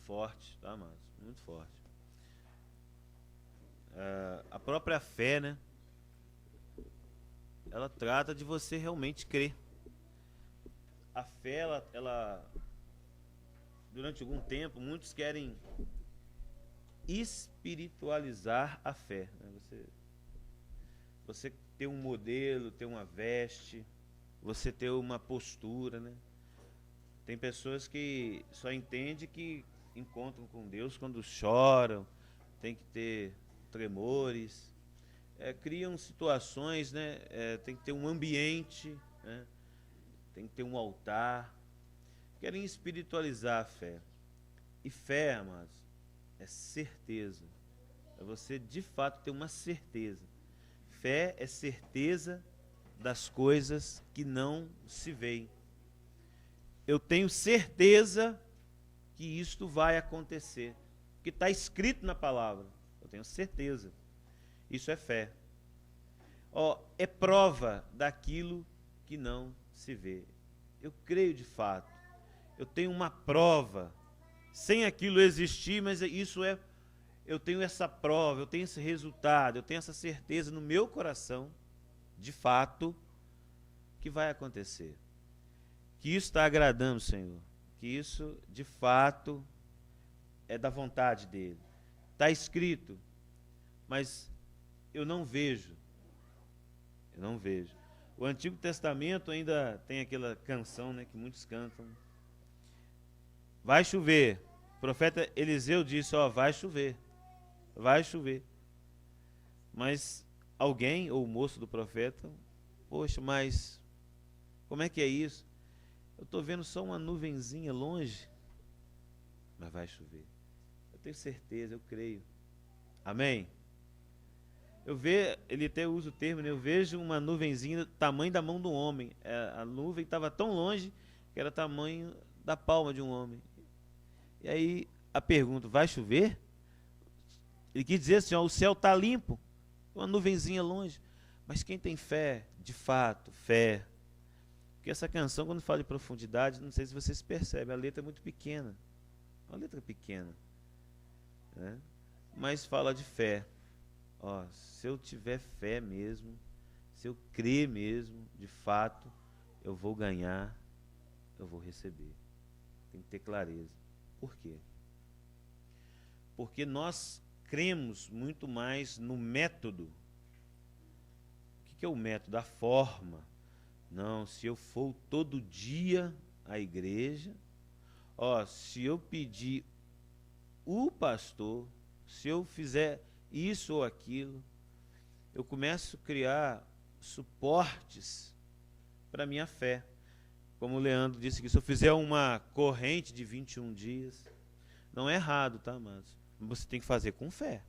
forte, tá, amados? Muito forte. A própria fé, né? Ela trata de você realmente crer. A fé, durante algum tempo, muitos querem espiritualizar a fé, né? Você ter um modelo, ter uma veste, você ter uma postura, né? Tem pessoas que só entendem que encontram com Deus quando choram, tem que ter tremores, criam situações, né? Tem que ter um ambiente, né? Tem que ter um altar. Querem espiritualizar a fé. E fé, amados, é certeza. É você de fato ter uma certeza. Fé é certeza das coisas que não se veem. Eu tenho certeza que isto vai acontecer, que está escrito na palavra. Eu tenho certeza. Isso é fé. É prova daquilo que não se vê. Eu creio de fato. Eu tenho uma prova. Sem aquilo existir, mas eu tenho essa prova, eu tenho esse resultado, eu tenho essa certeza no meu coração, de fato, que vai acontecer. Que isso está agradando o Senhor. Que isso, de fato, é da vontade dele. Está escrito, mas eu não vejo. Eu não vejo. O Antigo Testamento ainda tem aquela canção, né, que muitos cantam. Vai chover. O profeta Eliseu disse, vai chover. Vai chover. Mas alguém, ou o moço do profeta, poxa, mas como é que é isso? Eu estou vendo só uma nuvenzinha longe, mas vai chover. Eu tenho certeza, eu creio. Amém? Ele até usa o termo, né? Eu vejo uma nuvenzinha do tamanho da mão do homem. A nuvem estava tão longe que era tamanho da palma de um homem. E aí a pergunta, vai chover? Ele quis dizer assim, o céu está limpo, uma nuvenzinha longe. Mas quem tem fé, de fato, fé. Porque essa canção, quando fala de profundidade, não sei se vocês percebem, a letra é muito pequena. Uma letra pequena, né? Mas fala de fé. Se eu tiver fé mesmo, se eu crer mesmo, de fato, eu vou ganhar, eu vou receber. Tem que ter clareza. Por quê? Porque nós cremos muito mais no método. O que é o método? A forma. Não, se eu for todo dia à igreja, se eu pedir o pastor, se eu fizer isso ou aquilo, eu começo a criar suportes para a minha fé. Como o Leandro disse aqui, se eu fizer uma corrente de 21 dias, não é errado, tá, mas você tem que fazer com fé.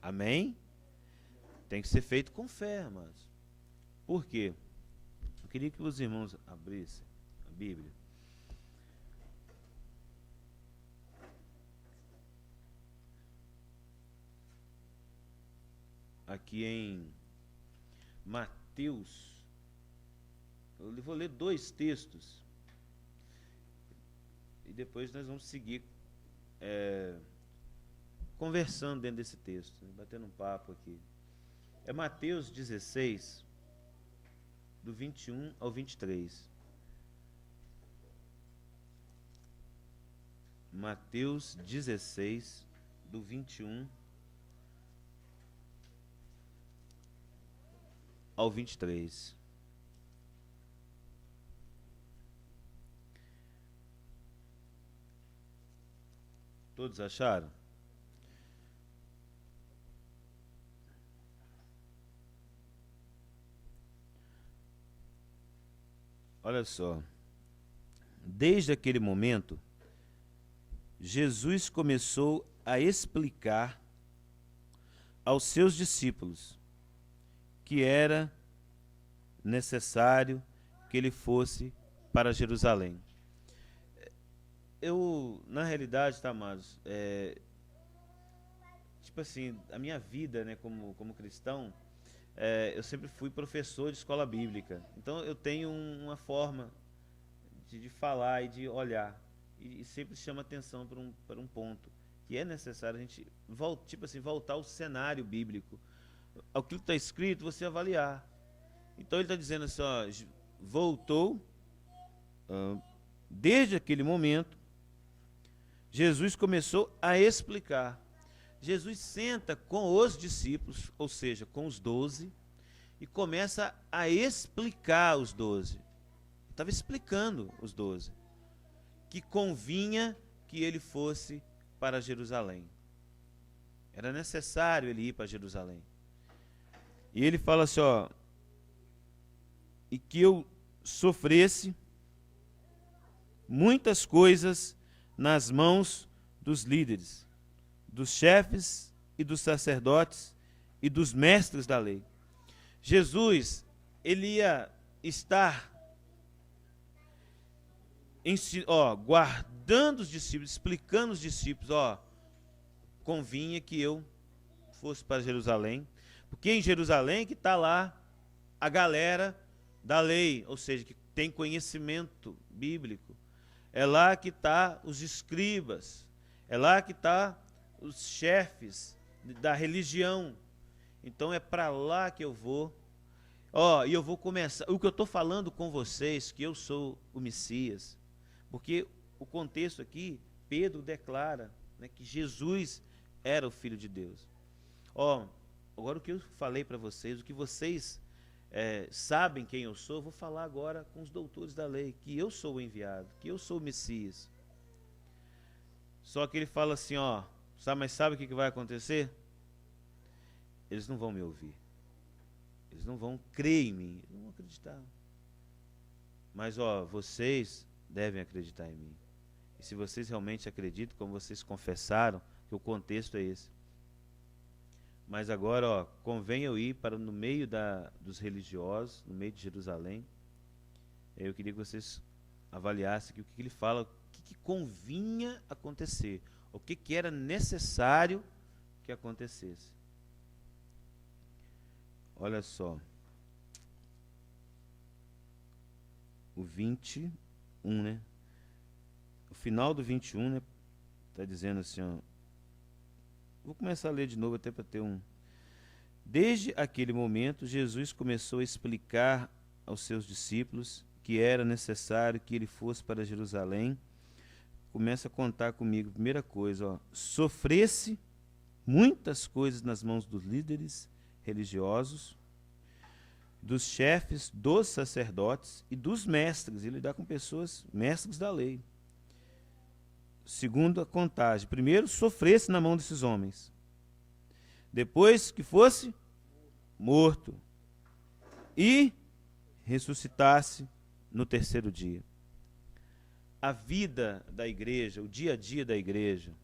Amém? Tem que ser feito com fé, amados. Por quê? Eu queria que os irmãos abrissem a Bíblia. Aqui em Mateus, eu vou ler 2 textos e depois nós vamos seguir conversando dentro desse texto, batendo um papo aqui. É Mateus 16, do 21 ao 23. Mateus 16, do 21 ao 23. Todos acharam? Olha só. Desde aquele momento, Jesus começou a explicar aos seus discípulos que era necessário que ele fosse para Jerusalém. Na realidade, tá, amados, tipo assim, a minha vida, né, como cristão, eu sempre fui professor de escola bíblica. Então eu tenho uma forma de falar e de olhar. e sempre chama atenção para um ponto, que é necessário a gente voltar ao cenário bíblico, ao que está escrito, você avaliar. Então ele está dizendo assim, ó, voltou, desde aquele momento, Jesus começou a explicar. Jesus senta com os discípulos, ou seja, com os 12, e começa a explicar os 12. Estava explicando os 12, que convinha que ele fosse para Jerusalém. Era necessário ele ir para Jerusalém. E ele fala assim, ó, e que eu sofresse muitas coisas nas mãos dos líderes, dos chefes e dos sacerdotes e dos mestres da lei. Jesus, ele ia estar guardando os discípulos, explicando os discípulos, convinha que eu fosse para Jerusalém, porque em Jerusalém que está lá a galera da lei, ou seja, que tem conhecimento bíblico. É lá que está os escribas, é lá que está os chefes da religião. Então é para lá que eu vou. E eu vou começar. O que eu estou falando com vocês, que eu sou o Messias, porque o contexto aqui, Pedro declara, né, que Jesus era o Filho de Deus. Agora o que eu falei para vocês, o que vocês sabem quem eu sou, vou falar agora com os doutores da lei, que eu sou o enviado, que eu sou o Messias. Só que ele fala assim, mas sabe o que vai acontecer? Eles não vão me ouvir. Eles não vão crer em mim, eles não vão acreditar. Mas vocês devem acreditar em mim. E se vocês realmente acreditam, como vocês confessaram, que o contexto é esse. Mas agora, convém eu ir para no meio dos religiosos, no meio de Jerusalém. Eu queria que vocês avaliassem o que ele fala, o que convinha acontecer, o que era necessário que acontecesse. Olha só. O 21, né? O final do 21, né? Está dizendo assim, vou começar a ler de novo até para ter um... Desde aquele momento, Jesus começou a explicar aos seus discípulos que era necessário que ele fosse para Jerusalém. Começa a contar comigo. Primeira coisa, sofresse muitas coisas nas mãos dos líderes religiosos, dos chefes, dos sacerdotes e dos mestres. Ele lidar com pessoas, mestres da lei. Segundo a contagem, primeiro sofresse na mão desses homens, depois que fosse morto e ressuscitasse no terceiro dia. A vida da igreja, o dia a dia da igreja,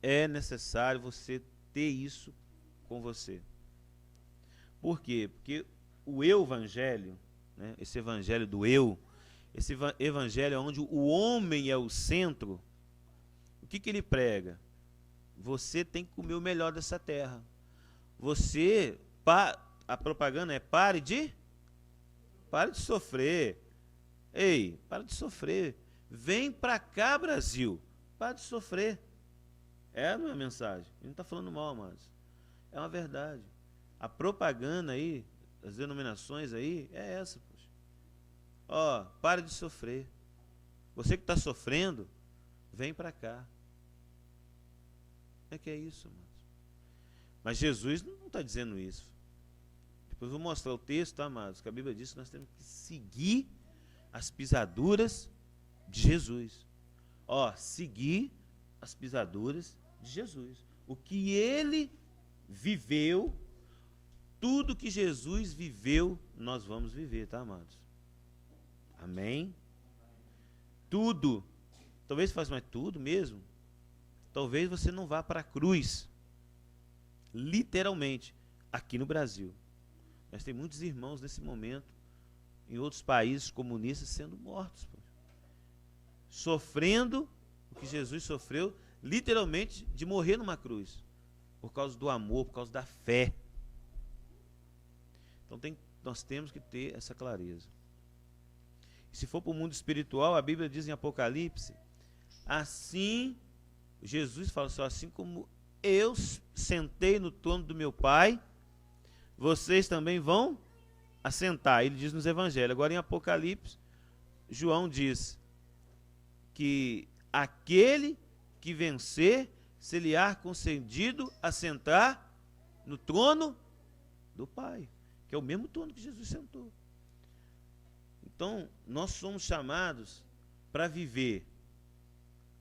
é necessário você ter isso com você. Por quê? Porque o eu-evangelho, né, esse evangelho do eu, esse evangelho onde o homem é o centro, o que ele prega? Você tem que comer o melhor dessa terra. A propaganda é pare de sofrer. Ei, para de sofrer. Vem pra cá, Brasil. Para de sofrer. Não é a mensagem. Ele não está falando mal, amados. É uma verdade. A propaganda aí, as denominações aí, é essa, poxa. Pare de sofrer. Você que está sofrendo, vem para cá. É que é isso, amados. Mas Jesus não está dizendo isso. Depois eu vou mostrar o texto, tá, amados? Que a Bíblia diz que nós temos que seguir as pisaduras de Jesus. Seguir as pisaduras de Jesus. O que ele viveu, tudo que Jesus viveu, nós vamos viver, tá, amados? Amém? Tudo. Talvez você faça, mas tudo mesmo? Talvez você não vá para a cruz, literalmente, aqui no Brasil. Mas tem muitos irmãos nesse momento, em outros países comunistas, sendo mortos, sofrendo o que Jesus sofreu, literalmente, de morrer numa cruz, por causa do amor, por causa da fé. Então nós temos que ter essa clareza. Se for para o mundo espiritual, a Bíblia diz em Apocalipse, assim, Jesus fala só, assim como eu sentei no trono do meu Pai, vocês também vão assentar. Ele diz nos evangelhos. Agora em Apocalipse, João diz que aquele que vencer, se lhe há concedido assentar no trono do Pai, que é o mesmo trono que Jesus sentou. Então, nós somos chamados para viver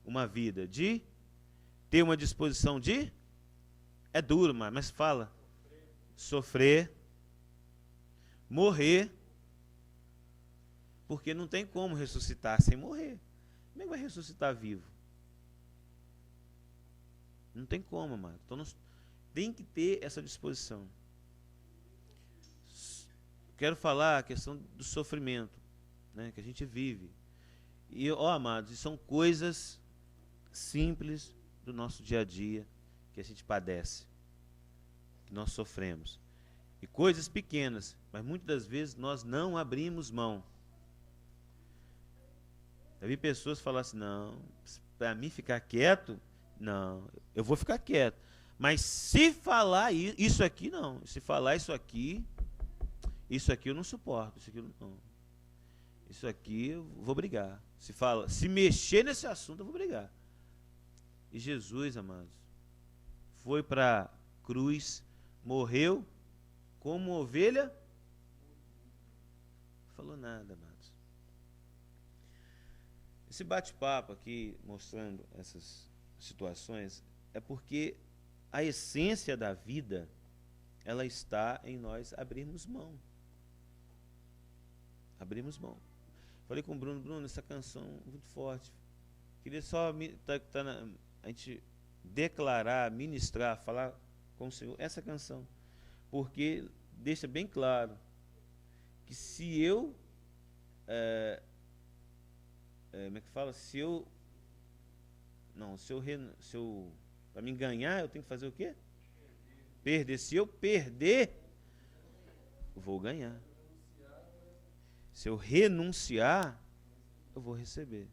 uma vida de ter uma disposição de, é duro, mas fala, sofrer, morrer, porque não tem como ressuscitar sem morrer. Como é que vai ressuscitar vivo? Não tem como, amado. Então nós tem que ter essa disposição. Quero falar a questão do sofrimento, né, que a gente vive. E, amados, são coisas simples do nosso dia a dia que a gente padece, que nós sofremos. E coisas pequenas, mas muitas das vezes nós não abrimos mão. Eu vi pessoas falar assim, não, para mim ficar quieto, não, eu vou ficar quieto. Mas se falar isso aqui, não. Se falar isso aqui eu não suporto. Isso aqui eu vou brigar. Se mexer nesse assunto, eu vou brigar. E Jesus, amados, foi para a cruz, morreu como ovelha, não falou nada, amados. Esse bate-papo aqui, mostrando essas situações, é porque a essência da vida, ela está em nós abrirmos mão. Abrimos mão. Falei com o Bruno, essa canção é muito forte. Queria só a gente declarar, ministrar, falar com o Senhor essa canção. Porque deixa bem claro que se eu, como é que fala? Para mim ganhar, eu tenho que fazer o quê? Perder. Se eu perder, eu vou ganhar. Se eu renunciar, eu vou receber.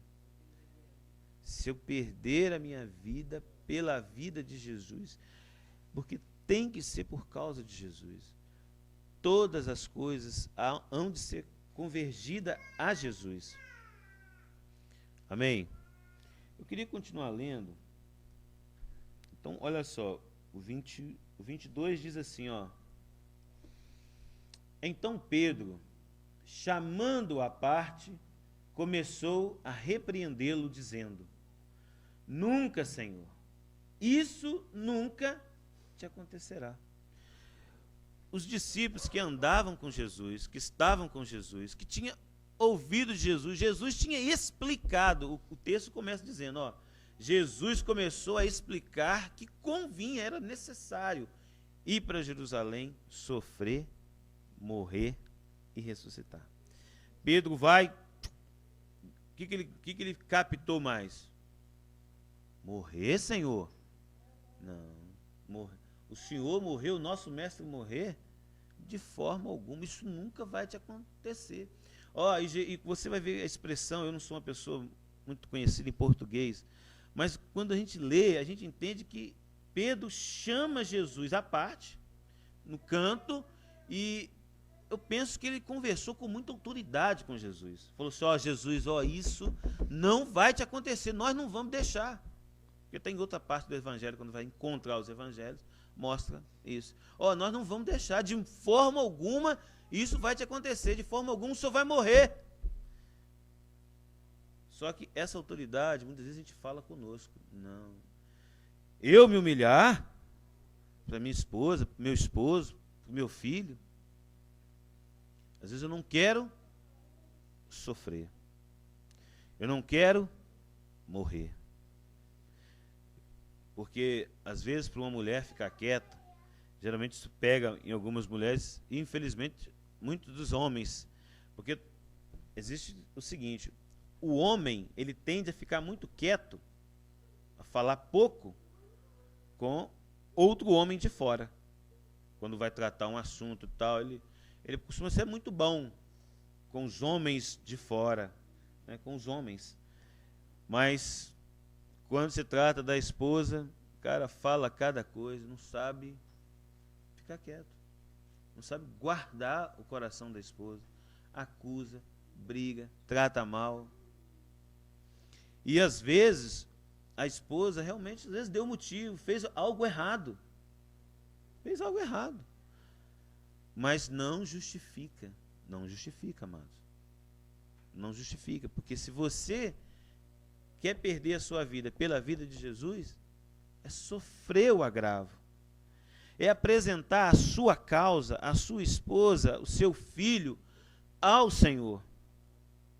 Se eu perder a minha vida pela vida de Jesus, porque tem que ser por causa de Jesus. Todas as coisas hão de ser convergidas a Jesus. Amém? Eu queria continuar lendo. Então, olha só, o 22 diz assim, ó. Então Pedro, chamando-o à parte, começou a repreendê-lo, dizendo, nunca, Senhor, isso nunca te acontecerá. Os discípulos que andavam com Jesus, que estavam com Jesus, que tinham ouvido de Jesus, Jesus tinha explicado, o texto começa dizendo, ó, Jesus começou a explicar que convinha, era necessário ir para Jerusalém, sofrer, morrer e ressuscitar. Pedro vai, o que ele captou mais? Morrer, Senhor? Não, morrer. O Senhor morreu, o nosso mestre morrer? De forma alguma, isso nunca vai te acontecer. Ó, e você vai ver a expressão, eu não sou uma pessoa muito conhecida em português, mas quando a gente lê, a gente entende que Pedro chama Jesus à parte, no canto, e eu penso que ele conversou com muita autoridade com Jesus. Falou assim, ó, Jesus, ó, isso não vai te acontecer, nós não vamos deixar. Porque tem outra parte do evangelho, quando vai encontrar os evangelhos, mostra isso. Ó, nós não vamos deixar, de forma alguma, isso vai te acontecer, de forma alguma o senhor vai morrer. Só que essa autoridade, muitas vezes a gente fala conosco, não. Eu me humilhar para minha esposa, para meu esposo, para o meu filho, às vezes eu não quero sofrer. Eu não quero morrer. Porque, às vezes, para uma mulher ficar quieta, geralmente isso pega em algumas mulheres, e infelizmente, muitos dos homens. Porque existe o seguinte, o homem, ele tende a ficar muito quieto, a falar pouco com outro homem de fora. Quando vai tratar um assunto e tal, ele costuma ser muito bom com os homens de fora, né, com os homens. Mas quando se trata da esposa, o cara fala cada coisa, não sabe ficar quieto, não sabe guardar o coração da esposa, acusa, briga, trata mal. E às vezes a esposa realmente às vezes deu motivo, fez algo errado. Fez algo errado. Mas não justifica. Não justifica, amados. Não justifica. Porque se você quer perder a sua vida pela vida de Jesus, é sofrer o agravo. É apresentar a sua causa, a sua esposa, o seu filho ao Senhor.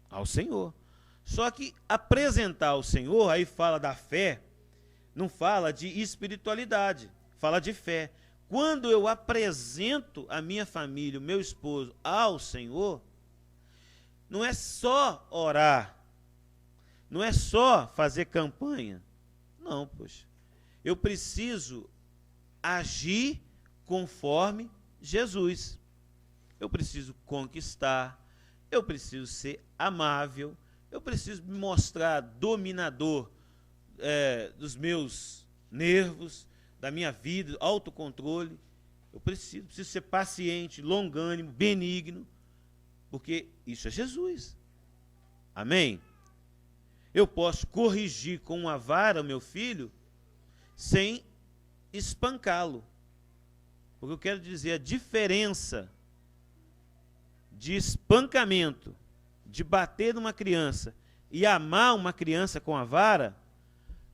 Ao Senhor. Só que apresentar ao Senhor, aí fala da fé, não fala de espiritualidade, fala de fé. Quando eu apresento a minha família, o meu esposo ao Senhor, não é só orar, não é só fazer campanha. Não, poxa. Eu preciso agir conforme Jesus. Eu preciso conquistar, eu preciso ser amável, eu preciso me mostrar dominador dos meus nervos, da minha vida, autocontrole. Eu preciso ser paciente, longânimo, benigno, porque isso é Jesus. Amém? Eu posso corrigir com uma vara o meu filho sem espancá-lo. Porque eu quero dizer, a diferença de espancamento, de bater numa criança e amar uma criança com a vara,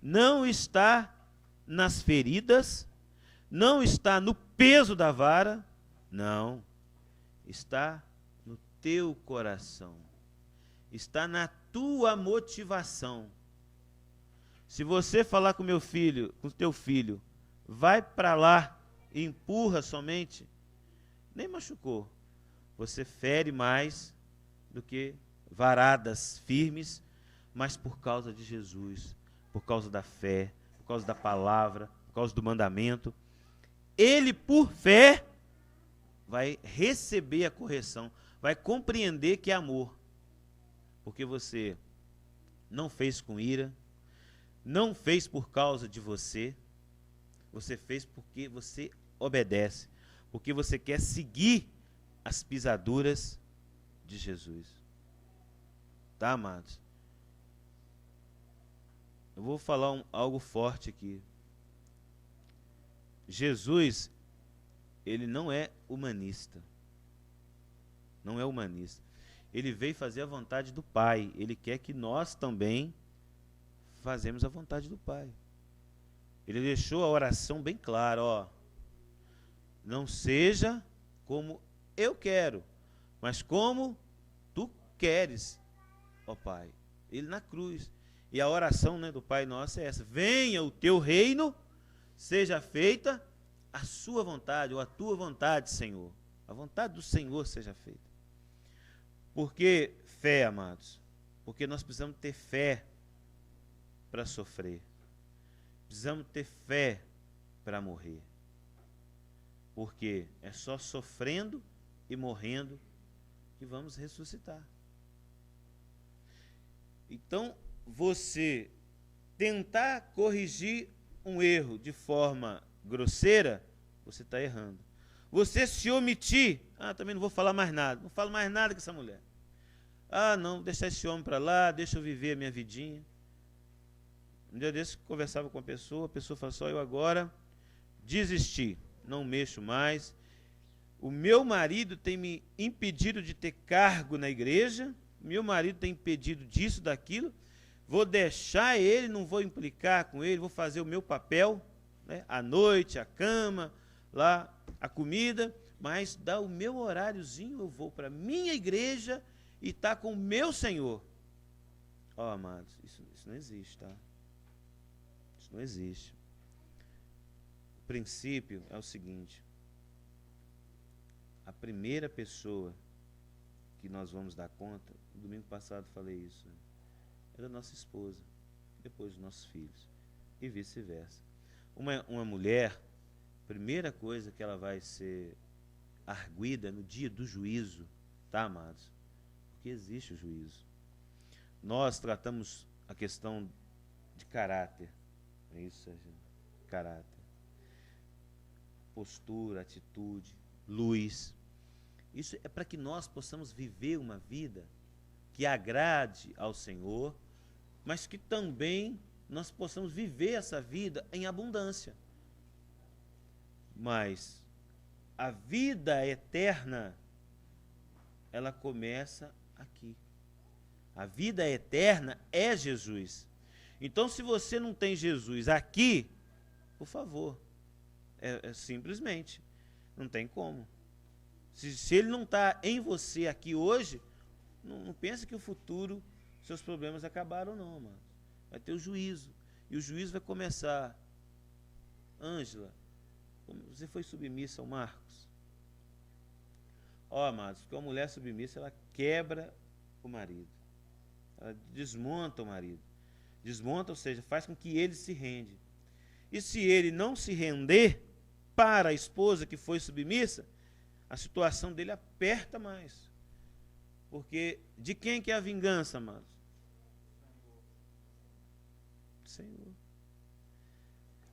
não está nas feridas, não está no peso da vara, não, está no teu coração, está na tua motivação. Se você falar com meu filho, com teu filho, vai para lá e empurra somente, nem machucou, você fere mais do que varadas firmes, mas por causa de Jesus, por causa da fé, por causa da palavra, por causa do mandamento, ele por fé vai receber a correção, vai compreender que é amor, porque você não fez com ira, não fez por causa de você, você fez porque você obedece, porque você quer seguir as pisaduras de Jesus. Tá, amados? Eu vou falar algo forte aqui. Jesus, ele não é humanista. Não é humanista. Ele veio fazer a vontade do Pai. Ele quer que nós também fazemos a vontade do Pai. Ele deixou a oração bem clara, ó. Não seja como eu quero, mas como tu queres, ó Pai. Ele na cruz. E a oração, né, do Pai Nosso é essa: venha o teu reino, seja feita a sua vontade, ou a tua vontade, Senhor. A vontade do Senhor seja feita. Porque fé, amados, porque nós precisamos ter fé para sofrer. Precisamos ter fé para morrer. Porque é só sofrendo e morrendo que vamos ressuscitar. Então, você tentar corrigir um erro de forma grosseira, você está errando. Você se omitir, também não vou falar mais nada, não falo mais nada com essa mulher. Não, deixar esse homem para lá, deixa eu viver a minha vidinha. Um dia desse, conversava com a pessoa falou assim: eu agora desisti, não mexo mais. O meu marido tem me impedido de ter cargo na igreja, meu marido tem impedido disso, daquilo, vou deixar ele, não vou implicar com ele, vou fazer o meu papel, né, à noite, a cama, lá, a comida, mas dá o meu horáriozinho, eu vou para a minha igreja e está com o meu Senhor. Amados, isso não existe, tá? Isso não existe. O princípio é o seguinte: a primeira pessoa que nós vamos dar conta, no domingo passado falei isso, né, é da nossa esposa, depois dos nossos filhos, e vice-versa. Uma mulher, primeira coisa que ela vai ser arguida no dia do juízo, tá, amados? porque existe o juízo. Nós tratamos a questão de caráter. É isso, Sérgio? Caráter. Postura, atitude, luz. Isso é para que nós possamos viver uma vida que agrade ao Senhor, mas que também nós possamos viver essa vida em abundância. Mas a vida eterna, ela começa aqui. A vida eterna é Jesus. Então, se você não tem Jesus aqui, por favor, simplesmente, não tem como. Se ele não está em você aqui hoje, não pense que o futuro, seus problemas acabaram não, mano. Vai ter o juízo. E o juízo vai começar. Ângela, você foi submissa ao Marcos? Ó, amados, porque uma mulher submissa, ela quebra o marido. Ela desmonta o marido. Desmonta, ou seja, faz com que ele se rende. E se ele não se render para a esposa que foi submissa, a situação dele aperta mais. Porque de quem que é a vingança, amados? Senhor.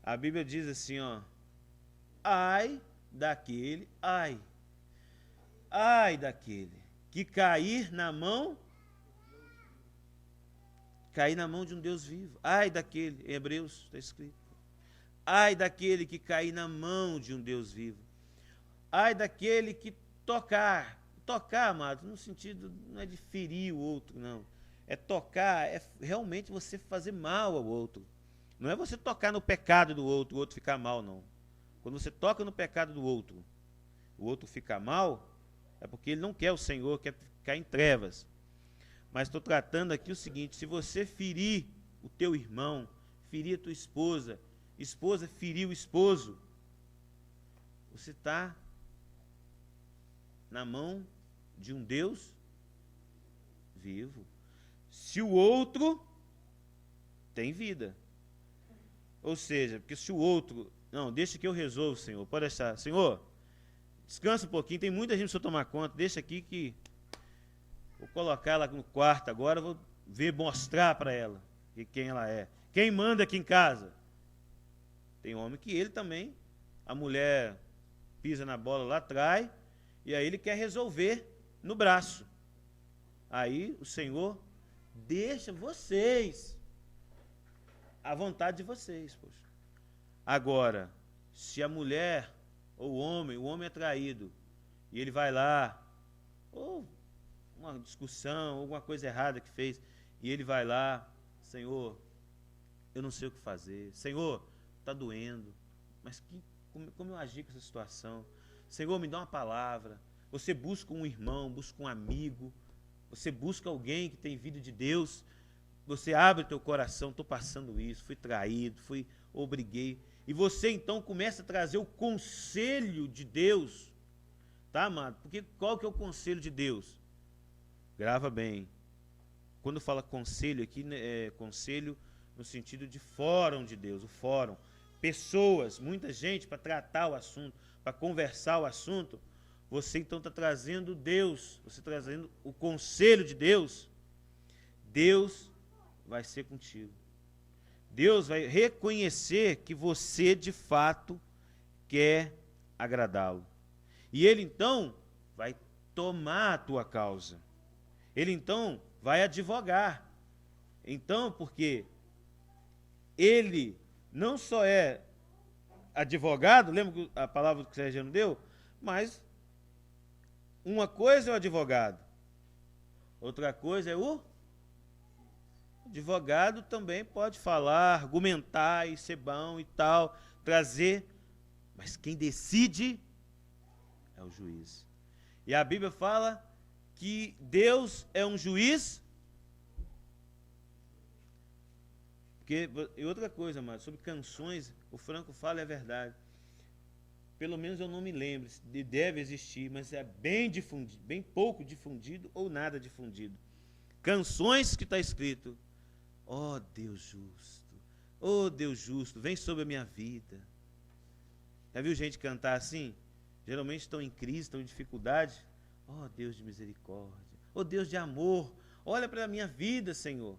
A Bíblia diz assim, ó: ai daquele que cair na mão de um Deus vivo. Ai daquele, em Hebreus está escrito. Ai daquele que cair na mão de um Deus vivo. Ai daquele que tocar, amado, no sentido, não é de ferir o outro, não. É tocar, é realmente você fazer mal ao outro. Não é você tocar no pecado do outro, o outro ficar mal, não. Quando você toca no pecado do outro, o outro fica mal, é porque ele não quer o Senhor, quer ficar em trevas. Mas estou tratando aqui o seguinte: se você ferir o teu irmão, ferir a tua esposa ferir o esposo, você está na mão de um Deus vivo. Se o outro tem vida. Ou seja, porque se o outro... Não, deixa que eu resolvo, Senhor. Pode deixar. Senhor, descansa um pouquinho. Tem muita gente para o Senhor tomar conta. Deixa aqui que... Vou colocar ela no quarto agora. Vou mostrar para ela quem ela é. Quem manda aqui em casa? Tem homem que ele também... A mulher pisa na bola lá atrás. E aí ele quer resolver no braço. Aí o Senhor deixa vocês à vontade de vocês, poxa. Agora, se a mulher ou o homem é traído, e ele vai lá, ou uma discussão, alguma coisa errada que fez, e ele vai lá: Senhor, eu não sei o que fazer. Senhor, está doendo, mas como eu agir com essa situação? Senhor, me dá uma palavra. Você busca um irmão, busca um amigo, você busca alguém que tem vida de Deus, você abre teu coração: estou passando isso, fui traído, obriguei. E você então começa a trazer o conselho de Deus, tá, amado? Porque qual que é o conselho de Deus? Grava bem. Quando fala conselho aqui, é conselho no sentido de fórum de Deus, o fórum. Pessoas, muita gente para tratar o assunto, para conversar o assunto. Você então está trazendo Deus, você está trazendo o conselho de Deus. Deus vai ser contigo. Deus vai reconhecer que você de fato quer agradá-lo. E ele então vai tomar a tua causa. Ele então vai advogar. Então, porque ele não só é advogado, lembra a palavra que o Sérgio não deu? Mas uma coisa é o advogado, outra coisa é o advogado. Também pode falar, argumentar e ser bom e tal, trazer, mas quem decide é o juiz. E a Bíblia fala que Deus é um juiz. E outra coisa, mas sobre canções, o Franco fala, é verdade. Pelo menos eu não me lembro, deve existir, mas é bem difundido, bem pouco difundido ou nada difundido. Canções que está escrito: ó Deus justo, vem sobre a minha vida. Já viu gente cantar assim? Geralmente estão em crise, estão em dificuldade. Ó Deus de misericórdia, ó Deus de amor, olha para a minha vida, Senhor.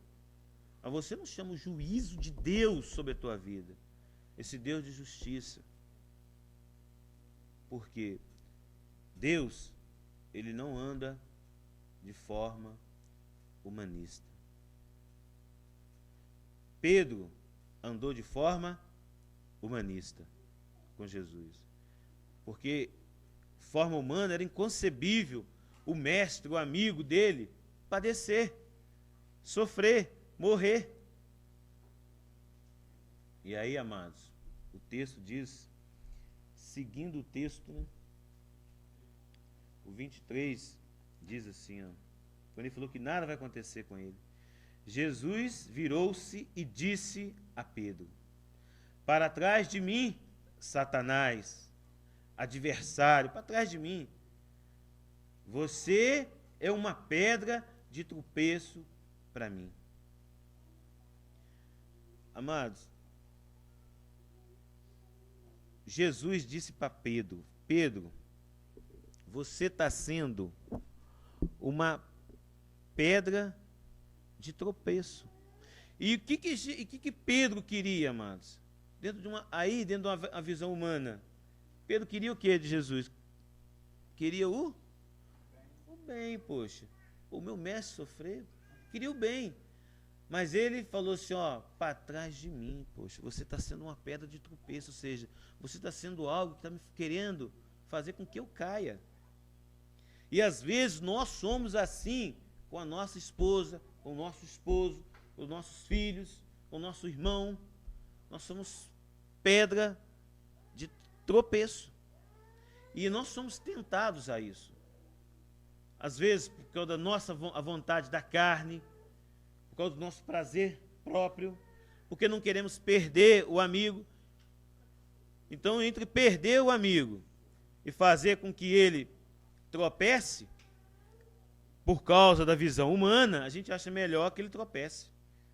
Mas você não chama o juízo de Deus sobre a tua vida, esse Deus de justiça. Porque Deus, ele não anda de forma humanista. Pedro andou de forma humanista com Jesus. Porque, de forma humana, era inconcebível o mestre, o amigo dele, padecer, sofrer, morrer. E aí, amados, o texto diz, seguindo o texto, né? O 23 diz assim, ó, quando ele falou que nada vai acontecer com ele. Jesus virou-se e disse a Pedro: para trás de mim, Satanás, adversário, para trás de mim. Você é uma pedra de tropeço para mim. Amados, Jesus disse para Pedro: Pedro, você está sendo uma pedra de tropeço. E o que Pedro queria, amados? Dentro de uma visão humana, Pedro queria o que de Jesus? Queria o bem, poxa. O meu mestre sofreu, queria o bem. Mas ele falou assim, ó, para trás de mim, poxa, você está sendo uma pedra de tropeço, ou seja, você está sendo algo que está me querendo fazer com que eu caia. E às vezes nós somos assim com a nossa esposa, com o nosso esposo, com os nossos filhos, com o nosso irmão. Nós somos pedra de tropeço. E nós somos tentados a isso. Às vezes, por causa da nossa vontade da carne, por causa do nosso prazer próprio, porque não queremos perder o amigo. Então, entre perder o amigo e fazer com que ele tropece, por causa da visão humana, a gente acha melhor que ele tropece.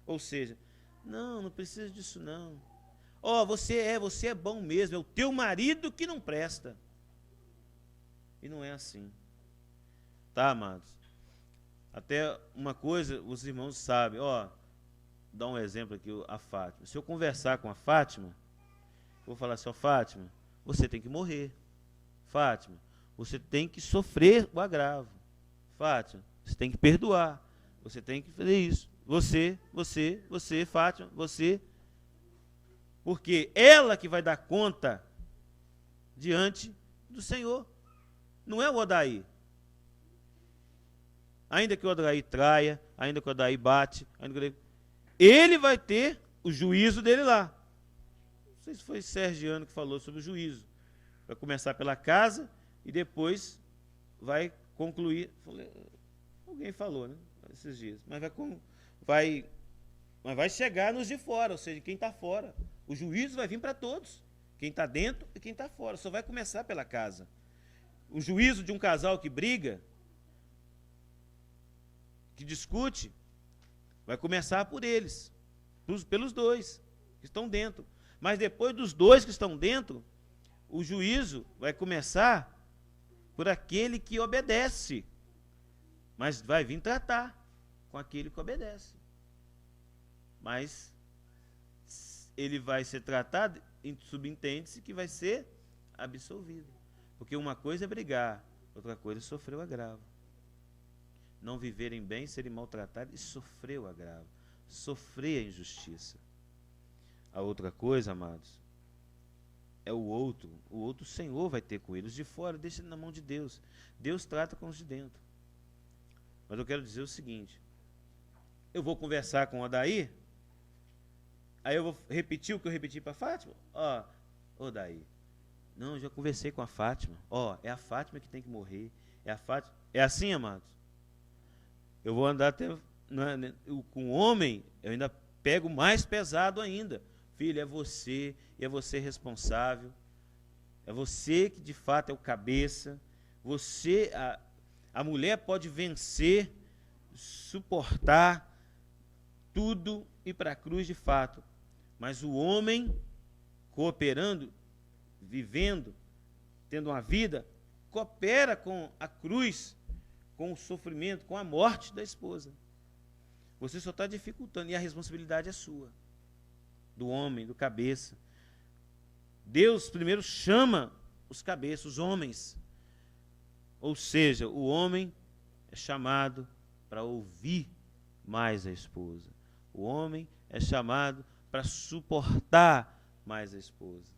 Ou seja, não precisa disso não. Ó, você é bom mesmo, é o teu marido que não presta. E não é assim. Tá, amados? Até uma coisa, os irmãos sabem, ó, dá um exemplo aqui, a Fátima. Se eu conversar com a Fátima, eu vou falar assim, ó, Fátima, você tem que morrer. Fátima, você tem que sofrer o agravo. Fátima, você tem que perdoar. Você tem que fazer isso. Você, Fátima, você. Porque ela que vai dar conta diante do Senhor. Não é o Odaí. Ainda que o Odaí traia, ainda que o Odaí bate, ele vai ter o juízo dele lá. Não sei se foi Sergiano que falou sobre o juízo. Vai começar pela casa e depois vai concluir. Alguém falou, né? Esses dias. Mas vai chegar nos de fora, ou seja, quem está fora. O juízo vai vir para todos. Quem está dentro e quem está fora. Só vai começar pela casa. O juízo de um casal que briga, que discute, vai começar por eles, pelos dois que estão dentro. Mas depois dos dois que estão dentro, o juízo vai começar por aquele que obedece. Mas vai vir tratar com aquele que obedece. Mas ele vai ser tratado, subentende-se que vai ser absolvido. Porque uma coisa é brigar, outra coisa é sofrer o agravo. Não viverem bem, serem maltratados e sofrer o agravo. Sofrer a injustiça. A outra coisa, amados, é o outro. O outro o Senhor vai ter com ele. Os de fora, deixa ele na mão de Deus. Deus trata com os de dentro. Mas eu quero dizer o seguinte. Eu vou conversar com o Odaí, aí eu vou repetir o que eu repeti para a Fátima. Ó, Odaí, não, eu já conversei com a Fátima. Ó, é a Fátima que tem que morrer. É a Fátima. É assim, amados? Eu vou andar até... com o homem, eu ainda pego mais pesado ainda. Filho, é você, e é você responsável. É você que de fato é o cabeça. Você, a mulher pode vencer, suportar tudo e ir para a cruz de fato. Mas o homem, cooperando, vivendo, tendo uma vida, coopera com a cruz, com o sofrimento, com a morte da esposa. Você só está dificultando, e a responsabilidade é sua, do homem, do cabeça. Deus primeiro chama os cabeças, os homens. Ou seja, o homem é chamado para ouvir mais a esposa. O homem é chamado para suportar mais a esposa.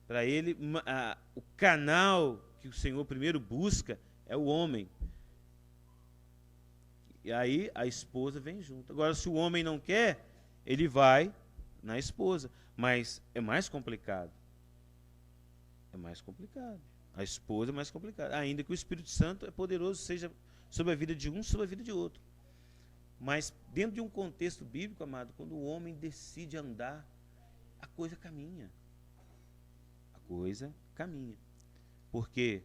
Para ele, o canal que o Senhor primeiro busca é o homem. E aí a esposa vem junto. Agora, se o homem não quer, ele vai na esposa. Mas é mais complicado. É mais complicado. A esposa é mais complicada. Ainda que o Espírito Santo é poderoso, seja sobre a vida de um, sobre a vida de outro. Mas dentro de um contexto bíblico, amado, quando o homem decide andar, a coisa caminha. A coisa caminha. Porque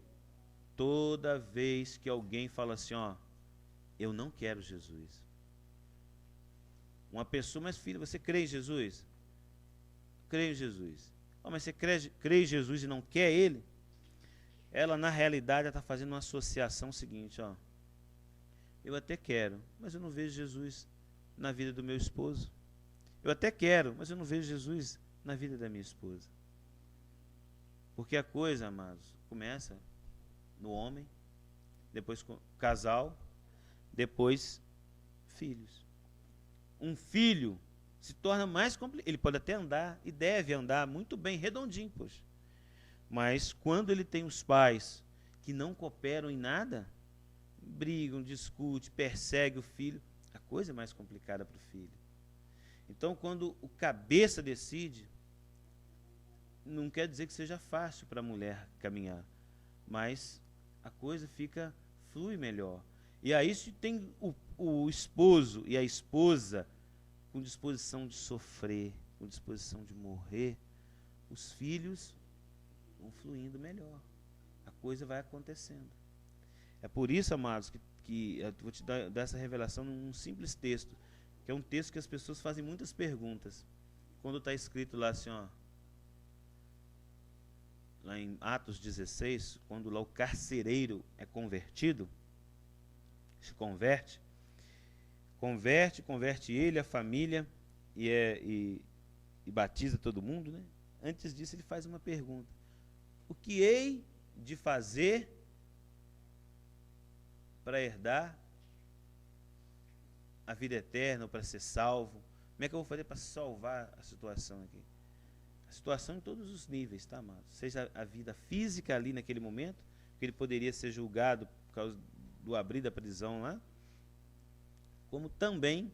toda vez que alguém fala assim, ó, eu não quero Jesus. Uma pessoa, mas filho, você crê em Jesus? Creio em Jesus. Oh, mas você crê em Jesus e não quer Ele? Ela, na realidade, está fazendo uma associação seguinte, ó. Eu até quero, mas eu não vejo Jesus na vida do meu esposo. Eu até quero, mas eu não vejo Jesus na vida da minha esposa. Porque a coisa, amados, começa no homem, depois casal, depois filhos. Um filho se torna mais complicado. Ele pode até andar e deve andar muito bem, redondinho, poxa. Mas quando ele tem os pais que não cooperam em nada, brigam, discutem, perseguem o filho, a coisa é mais complicada para o filho. Então, quando o cabeça decide, não quer dizer que seja fácil para a mulher caminhar, mas a coisa flui melhor. E aí, se tem o esposo e a esposa com disposição de sofrer, com disposição de morrer, os filhos vão fluindo melhor. A coisa vai acontecendo. É por isso, amados, que eu vou te dar essa revelação num simples texto, que é um texto que as pessoas fazem muitas perguntas. Quando está escrito lá assim, ó, lá em Atos 16, quando lá o carcereiro é convertido, se converte ele, a família, e batiza todo mundo, né? Antes disso ele faz uma pergunta: o que hei de fazer para herdar a vida eterna, ou para ser salvo? Como é que eu vou fazer para salvar a situação aqui? A situação em todos os níveis, tá, amado? Seja a vida física ali naquele momento, que ele poderia ser julgado por causa do abrir da prisão lá, como também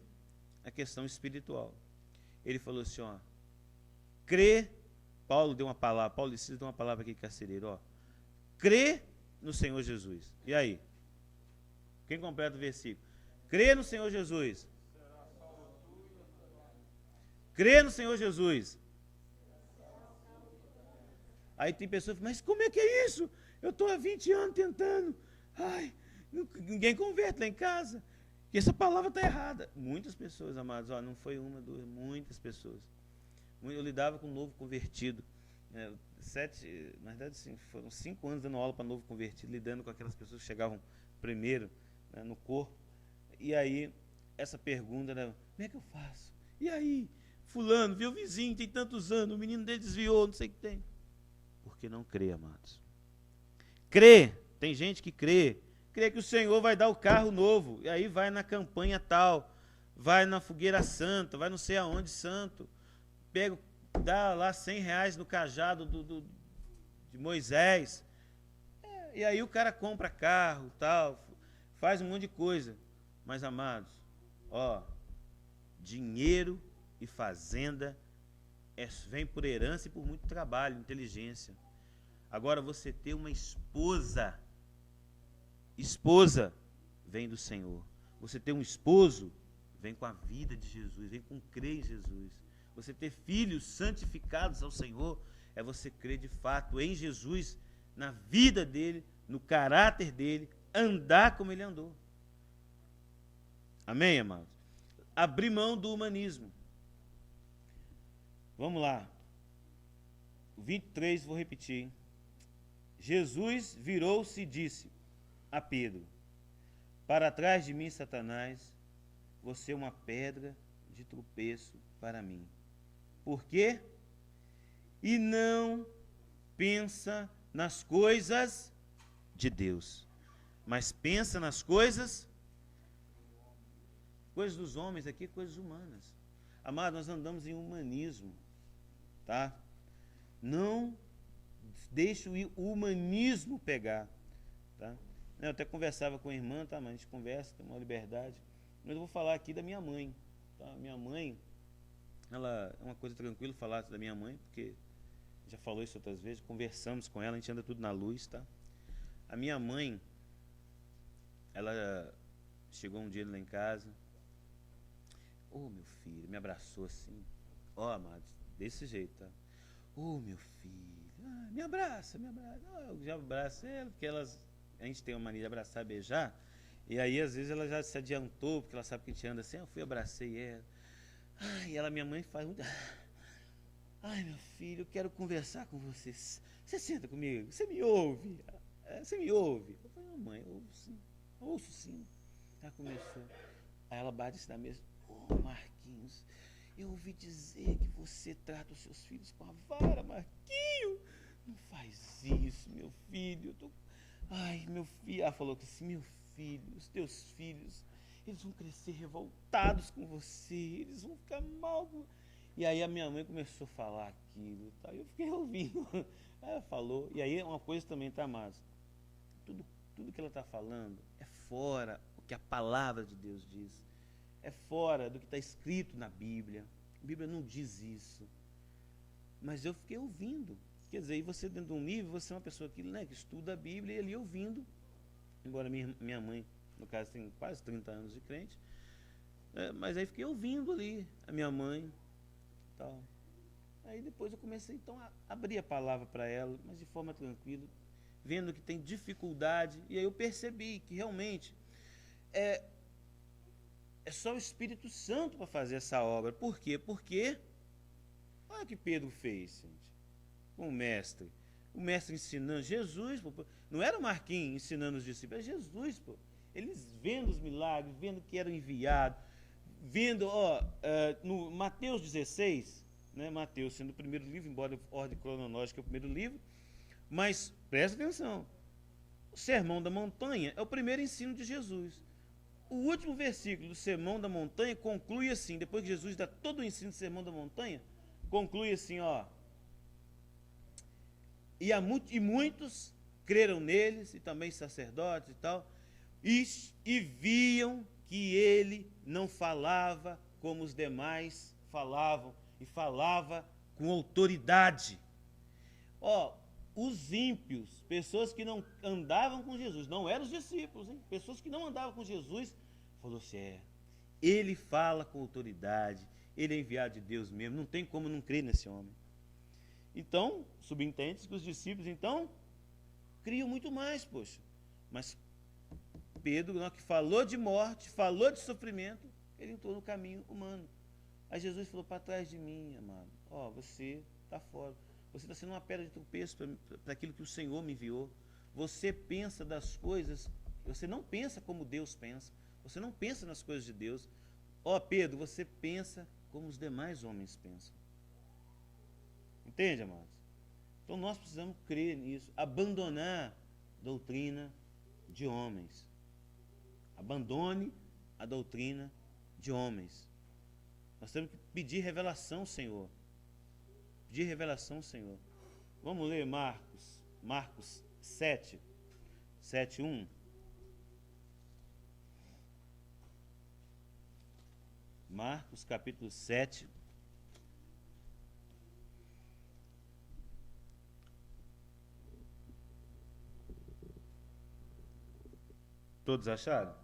a questão espiritual. Ele falou assim, ó, crê, Paulo deu uma palavra, Paulo e Silas deu uma palavra aqui, carcereiro, ó, crê no Senhor Jesus. E aí? Quem completa o versículo? Crê no Senhor Jesus. Crê no Senhor Jesus. Aí tem pessoas que falam, mas como é que é isso? Eu estou há 20 anos tentando. Ai, ninguém converte lá em casa. E essa palavra está errada. Muitas pessoas, amados, ó, não foi uma, duas, muitas pessoas. Eu lidava com um novo convertido. Na verdade, sim, foram 5 anos dando aula para novo convertido, lidando com aquelas pessoas que chegavam primeiro, né, no corpo. E aí, essa pergunta, né, como é que eu faço? E aí, fulano, viu o vizinho, tem tantos anos, o menino dele desviou, não sei o que tem. Porque não crê, amados. Crê, tem gente que crê que o Senhor vai dar o carro novo, e aí vai na campanha tal, vai na fogueira santa, vai não sei aonde santo, pega, dá lá R$100 no cajado de Moisés, e aí o cara compra carro, tal, faz um monte de coisa. Mas, amados, ó, dinheiro e fazenda vem por herança e por muito trabalho, inteligência. Agora, você ter uma esposa vem do Senhor. Você ter um esposo, vem com a vida de Jesus, vem com crer em Jesus. Você ter filhos santificados ao Senhor, é você crer de fato em Jesus, na vida dele, no caráter dele, andar como ele andou. Amém, amados? Abrir mão do humanismo. Vamos lá. 23, vou repetir. Jesus virou-se e disse: a Pedro: para trás de mim, Satanás, você é uma pedra de tropeço para mim. Por quê? E não pensa nas coisas de Deus, mas pensa nas coisas dos homens aqui, coisas humanas. Amado, nós andamos em humanismo, tá? Não deixe o humanismo pegar, tá? Eu até conversava com a irmã, tá? Mas a gente conversa, tem uma liberdade. Mas eu vou falar aqui da minha mãe, tá? Minha mãe, ela é uma coisa tranquila falar da minha mãe, porque já falou isso outras vezes, conversamos com ela, a gente anda tudo na luz, tá? A minha mãe, ela chegou um dia lá em casa, meu filho, me abraçou assim, amados, desse jeito, tá? Meu filho, me abraça, eu já abraço ela, porque a gente tem uma mania de abraçar e beijar, e aí às vezes ela já se adiantou, porque ela sabe que a gente anda assim, eu fui, abracei ela, e minha mãe faz muito... meu filho, eu quero conversar com você. Você senta comigo, você me ouve? Você me ouve? Eu falei, mãe, ouço sim. Ela começou. Aí ela bate-se na mesa. Marquinhos, eu ouvi dizer que você trata os seus filhos com a vara, Marquinhos. Não faz isso, meu filho. Meu filho. Ela falou que assim, meu filho, os teus filhos, eles vão crescer revoltados com você, eles vão ficar mal. E aí a minha mãe começou a falar aquilo, tá? Eu fiquei ouvindo. Ela falou, e aí uma coisa também, tá, Márcio? Tudo que ela está falando é fora o que a palavra de Deus diz. É fora do que está escrito na Bíblia. A Bíblia não diz isso. Mas eu fiquei ouvindo. Quer dizer, e você dentro de um nível, você é uma pessoa que estuda a Bíblia e ali ouvindo. Embora minha mãe, no caso, tem quase 30 anos de crente. Mas aí fiquei ouvindo ali a minha mãe. Tal. Aí depois eu comecei então a abrir a palavra para ela, mas de forma tranquila, vendo que tem dificuldade, e aí eu percebi que realmente é só o Espírito Santo para fazer essa obra. Por quê? Porque olha o que Pedro fez, gente, com o mestre ensinando, Jesus, não era o Marquinhos ensinando os discípulos, era Jesus, eles vendo os milagres, vendo que eram enviados, vendo, no Mateus 16, né, Mateus sendo o primeiro livro, embora a ordem cronológica é o primeiro livro, mas presta atenção, o Sermão da Montanha é o primeiro ensino de Jesus. O último versículo do Sermão da Montanha conclui assim, depois que Jesus dá todo o ensino do Sermão da Montanha, conclui assim, e muitos creram neles, e também sacerdotes e tal, e viam que ele não falava como os demais falavam, e falava com autoridade. Os ímpios, pessoas que não andavam com Jesus, não eram os discípulos, hein? Pessoas que não andavam com Jesus, falou assim, ele fala com autoridade, ele é enviado de Deus mesmo, não tem como não crer nesse homem. Então, subentende que os discípulos, então, criam muito mais, poxa. Mas Pedro, que falou de morte, falou de sofrimento, ele entrou no caminho humano. Aí Jesus falou, para trás de mim, amado, você está fora. Você está sendo uma pedra de tropeço para aquilo que o Senhor me enviou. Você pensa das coisas, você não pensa como Deus pensa. Você não pensa nas coisas de Deus. Pedro, você pensa como os demais homens pensam. Entende, amados? Então nós precisamos crer nisso. Abandonar a doutrina de homens. Abandone a doutrina de homens. Nós temos que pedir revelação, Senhor. De revelação, Senhor. Vamos ler Marcos 7, 1. Marcos capítulo 7. Todos acharam?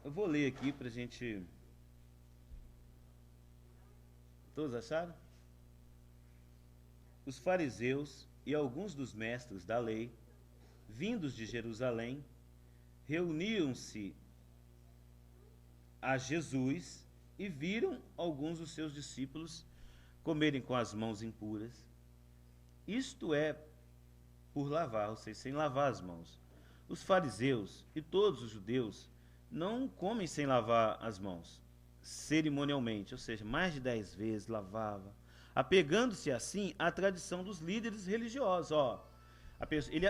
Eu vou ler aqui para a gente... Todos acharam? Os fariseus e alguns dos mestres da lei, vindos de Jerusalém, reuniam-se a Jesus e viram alguns dos seus discípulos comerem com as mãos impuras. Isto é, por lavar, ou seja, sem lavar as mãos. Os fariseus e todos os judeus não comem sem lavar as mãos, cerimonialmente, ou seja, mais de 10 vezes lavava, apegando-se assim à tradição dos líderes religiosos.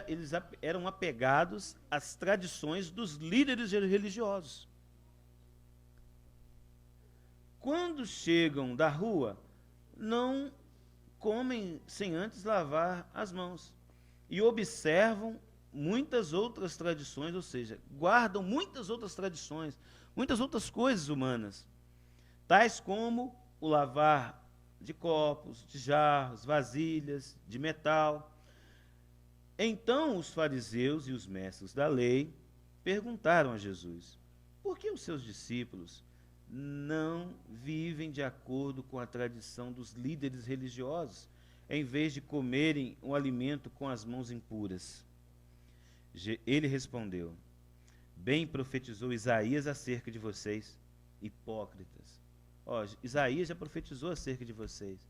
Eles eram apegados às tradições dos líderes religiosos. Quando chegam da rua, não comem sem antes lavar as mãos. E observam muitas outras tradições, ou seja, guardam muitas outras tradições, muitas outras coisas humanas, tais como o lavar de copos, de jarros, vasilhas, de metal. Então os fariseus e os mestres da lei perguntaram a Jesus: por que os seus discípulos não vivem de acordo com a tradição dos líderes religiosos, em vez de comerem o alimento com as mãos impuras? Ele respondeu: bem profetizou Isaías acerca de vocês, hipócritas. Isaías já profetizou acerca de vocês.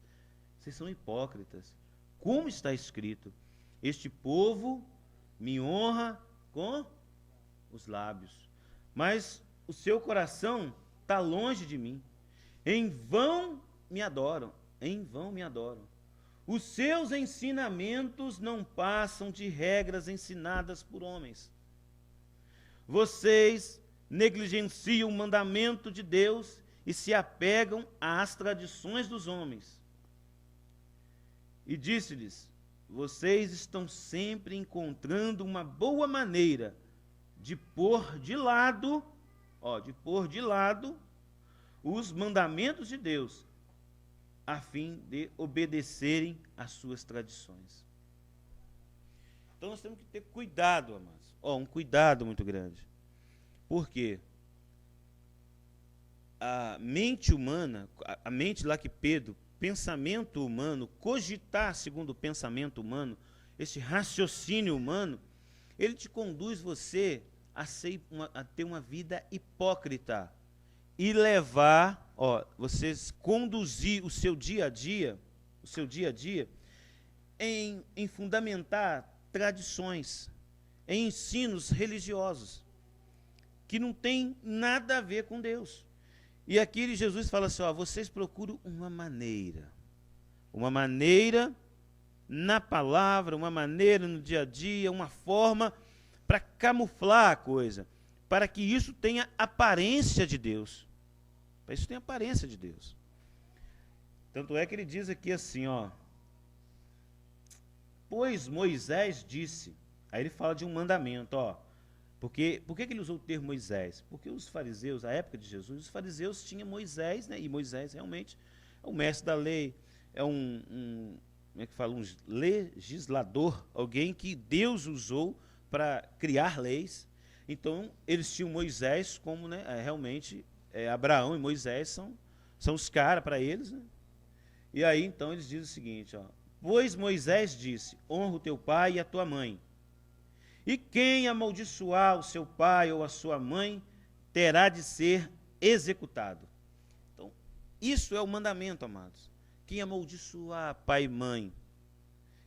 Vocês são hipócritas. Como está escrito: este povo me honra com os lábios, mas o seu coração está longe de mim. Em vão me adoram, em vão me adoram. Os seus ensinamentos não passam de regras ensinadas por homens. Vocês negligenciam o mandamento de Deus e se apegam às tradições dos homens. E disse-lhes: vocês estão sempre encontrando uma boa maneira de pôr de lado os mandamentos de Deus, a fim de obedecerem às suas tradições. Então nós temos que ter cuidado, amados. Um cuidado muito grande. Por quê? A mente humana, a mente lá que Pedro, pensamento humano, cogitar segundo o pensamento humano, esse raciocínio humano, ele te conduz você a ter uma vida hipócrita e levar, vocês conduzir o seu dia a dia em fundamentar tradições, em ensinos religiosos que não tem nada a ver com Deus. E aqui Jesus fala assim: vocês procuram uma maneira na palavra, uma maneira no dia a dia, uma forma para camuflar a coisa, para que isso tenha aparência de Deus. Para isso tenha aparência de Deus. Tanto é que ele diz aqui assim, pois Moisés disse, aí ele fala de um mandamento, por que ele usou o termo Moisés? Porque os fariseus, à época de Jesus, os fariseus tinham Moisés, né? E Moisés realmente é o mestre da lei, é um legislador, alguém que Deus usou para criar leis. Então, eles tinham Moisés como, né, realmente, Abraão e Moisés são os caras para eles, né? E aí, então, eles dizem o seguinte, pois Moisés disse: honra o teu pai e a tua mãe. E quem amaldiçoar o seu pai ou a sua mãe terá de ser executado. Então, isso é o mandamento, amados. Quem amaldiçoar pai e mãe,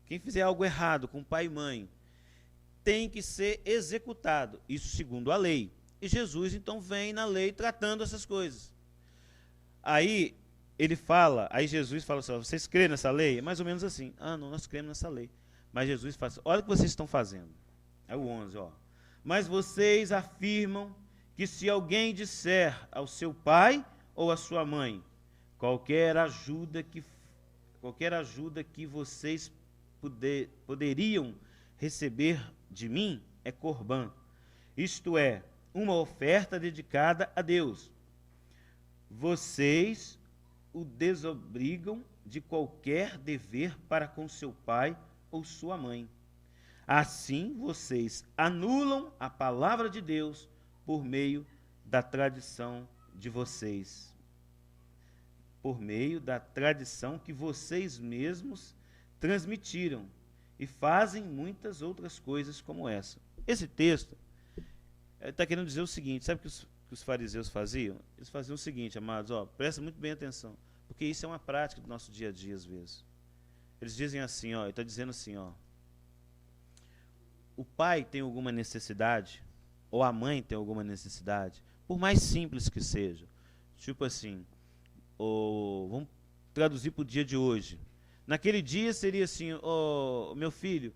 quem fizer algo errado com pai e mãe, tem que ser executado. Isso segundo a lei. E Jesus, então, vem na lei tratando essas coisas. Aí Jesus fala assim: vocês creem nessa lei? É mais ou menos assim. Não, nós cremos nessa lei. Mas Jesus fala assim: olha o que vocês estão fazendo. É o 11, mas vocês afirmam que se alguém disser ao seu pai ou à sua mãe, qualquer ajuda que vocês poderiam receber de mim é corbã, isto é, uma oferta dedicada a Deus. Vocês o desobrigam de qualquer dever para com seu pai ou sua mãe. Assim, vocês anulam a palavra de Deus por meio da tradição de vocês. Por meio da tradição que vocês mesmos transmitiram. E fazem muitas outras coisas como essa. Esse texto está querendo dizer o seguinte: sabe o que os fariseus faziam? Eles faziam o seguinte, amados, presta muito bem atenção, porque isso é uma prática do nosso dia a dia às vezes. Eles dizem assim, ele está dizendo assim, o pai tem alguma necessidade, ou a mãe tem alguma necessidade, por mais simples que seja, tipo assim, vamos traduzir para o dia de hoje. Naquele dia seria assim, meu filho,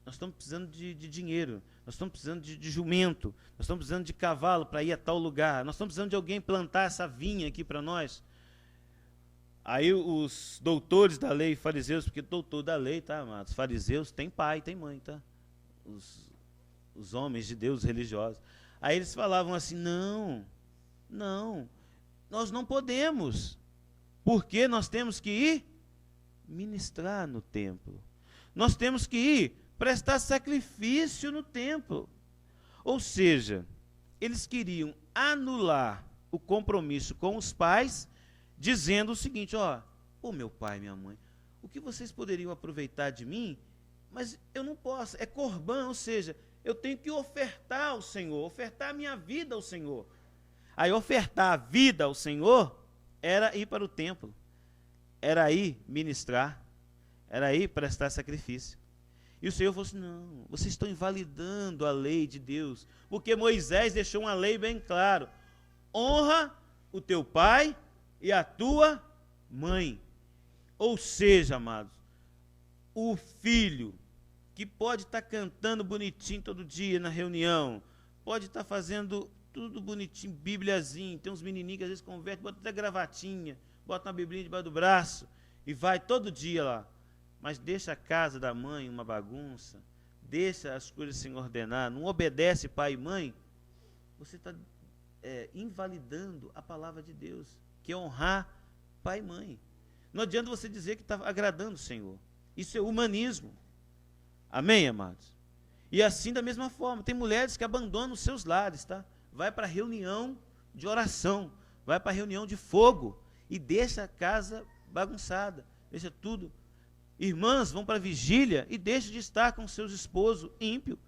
nós estamos precisando de dinheiro, nós estamos precisando de jumento, nós estamos precisando de cavalo para ir a tal lugar, nós estamos precisando de alguém plantar essa vinha aqui para nós. Aí os doutores da lei, fariseus, porque doutor da lei, tá, amados? Fariseus tem pai, tem mãe, tá? Os homens de Deus religiosos. Aí eles falavam assim, não, nós não podemos, porque nós temos que ir ministrar no templo. Nós temos que ir prestar sacrifício no templo. Ou seja, eles queriam anular o compromisso com os pais, dizendo o seguinte, meu pai e minha mãe, o que vocês poderiam aproveitar de mim, mas eu não posso, é corbã, ou seja, eu tenho que ofertar ao Senhor, ofertar a minha vida ao Senhor. Aí ofertar a vida ao Senhor era ir para o templo, era ir ministrar, era ir prestar sacrifício. E o Senhor falou assim, não, vocês estão invalidando a lei de Deus, porque Moisés deixou uma lei bem clara, honra o teu pai e a tua mãe. Ou seja, amados, o filho que pode estar cantando bonitinho todo dia na reunião, pode estar fazendo tudo bonitinho, bibliazinho, tem uns menininhos que às vezes convertem, bota até gravatinha, bota uma biblinha debaixo do braço e vai todo dia lá, mas deixa a casa da mãe uma bagunça, deixa as coisas sem ordenar, não obedece pai e mãe, você está invalidando a palavra de Deus, que é honrar pai e mãe. Não adianta você dizer que está agradando o Senhor. Isso é humanismo. Amém, amados? E assim da mesma forma, tem mulheres que abandonam os seus lares, tá? Vai para a reunião de oração, vai para a reunião de fogo e deixa a casa bagunçada, deixa tudo. Irmãs vão para a vigília e deixam de estar com seus esposos ímpio,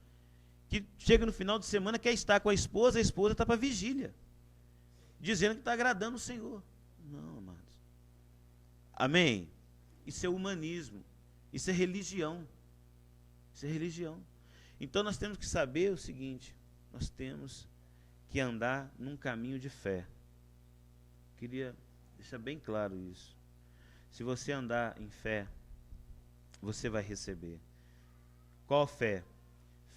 que chega no final de semana, quer estar com a esposa está para a vigília, dizendo que está agradando o Senhor. Não, amados. Amém? Isso é humanismo, isso é religião. Isso é religião. Então nós temos que saber o seguinte, nós temos que andar num caminho de fé. Queria deixar bem claro isso. Se você andar em fé, você vai receber. Qual fé?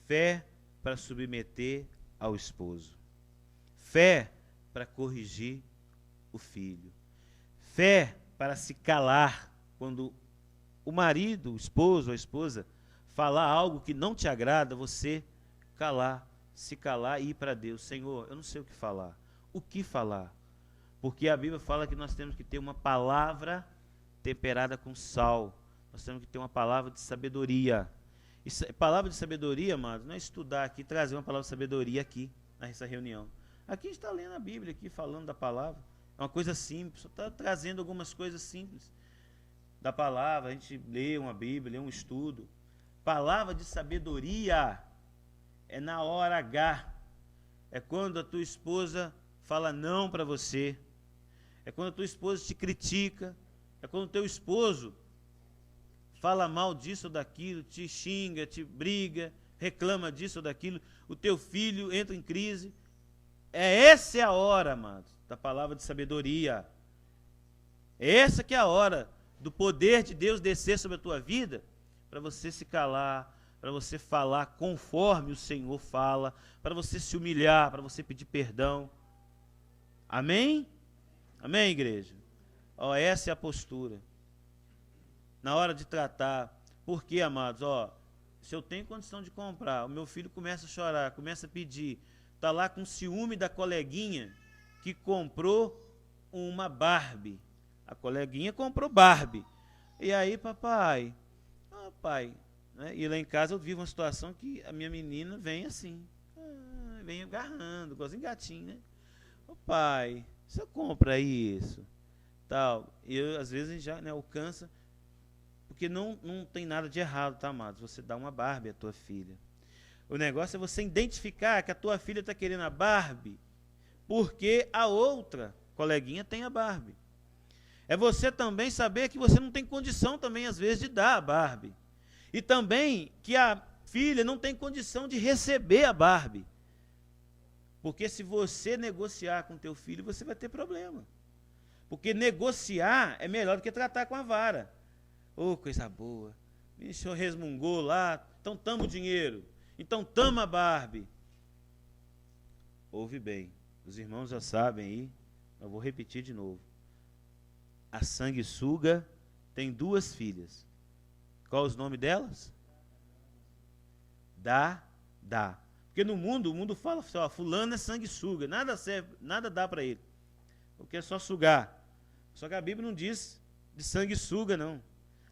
Fé para submeter ao esposo. Fé para corrigir o filho. Fé para se calar quando o marido, o esposo, a esposa falar algo que não te agrada, você calar, se calar e ir para Deus. Senhor, eu não sei o que falar. O que falar? Porque a Bíblia fala que nós temos que ter uma palavra temperada com sal. Nós temos que ter uma palavra de sabedoria. E palavra de sabedoria, amados, não é estudar aqui, trazer uma palavra de sabedoria aqui, nessa reunião. Aqui a gente está lendo a Bíblia, aqui falando da palavra. É uma coisa simples, só está trazendo algumas coisas simples da palavra. A gente lê uma Bíblia, lê um estudo. Palavra de sabedoria é na hora H. É quando a tua esposa fala não para você. É quando a tua esposa te critica. É quando o teu esposo fala mal disso ou daquilo, te xinga, te briga, reclama disso ou daquilo. O teu filho entra em crise. Essa é a hora, amados, da palavra de sabedoria. Essa que é a hora do poder de Deus descer sobre a tua vida, para você se calar, para você falar conforme o Senhor fala, para você se humilhar, para você pedir perdão. Amém? Amém, igreja? Essa é a postura. Na hora de tratar, porque, amados, se eu tenho condição de comprar, o meu filho começa a chorar, começa a pedir, está lá com ciúme da coleguinha que comprou uma Barbie. A coleguinha comprou Barbie. E aí, papai, pai, né? E lá em casa eu vivo uma situação que a minha menina vem assim, vem agarrando, igualzinho gatinho, né? Pai, você compra isso, tal. E eu, às vezes a gente já alcança, porque não tem nada de errado, tá, amados? Você dá uma Barbie à tua filha. O negócio é você identificar que a tua filha está querendo a Barbie porque a outra coleguinha tem a Barbie. É você também saber que você não tem condição também, às vezes, de dar a Barbie. E também que a filha não tem condição de receber a Barbie. Porque se você negociar com teu filho, você vai ter problema. Porque negociar é melhor do que tratar com a vara. Ô, coisa boa. O senhor resmungou lá, então toma o dinheiro. Então toma a Barbie. Ouve bem, os irmãos já sabem aí, eu vou repetir de novo. A sanguessuga tem 2 filhas. Qual os nomes delas? Dá. Porque no mundo, o mundo fala assim, ó, fulano é sanguessuga, nada serve, nada dá para ele. Porque é só sugar. Só que a Bíblia não diz de sanguessuga, não.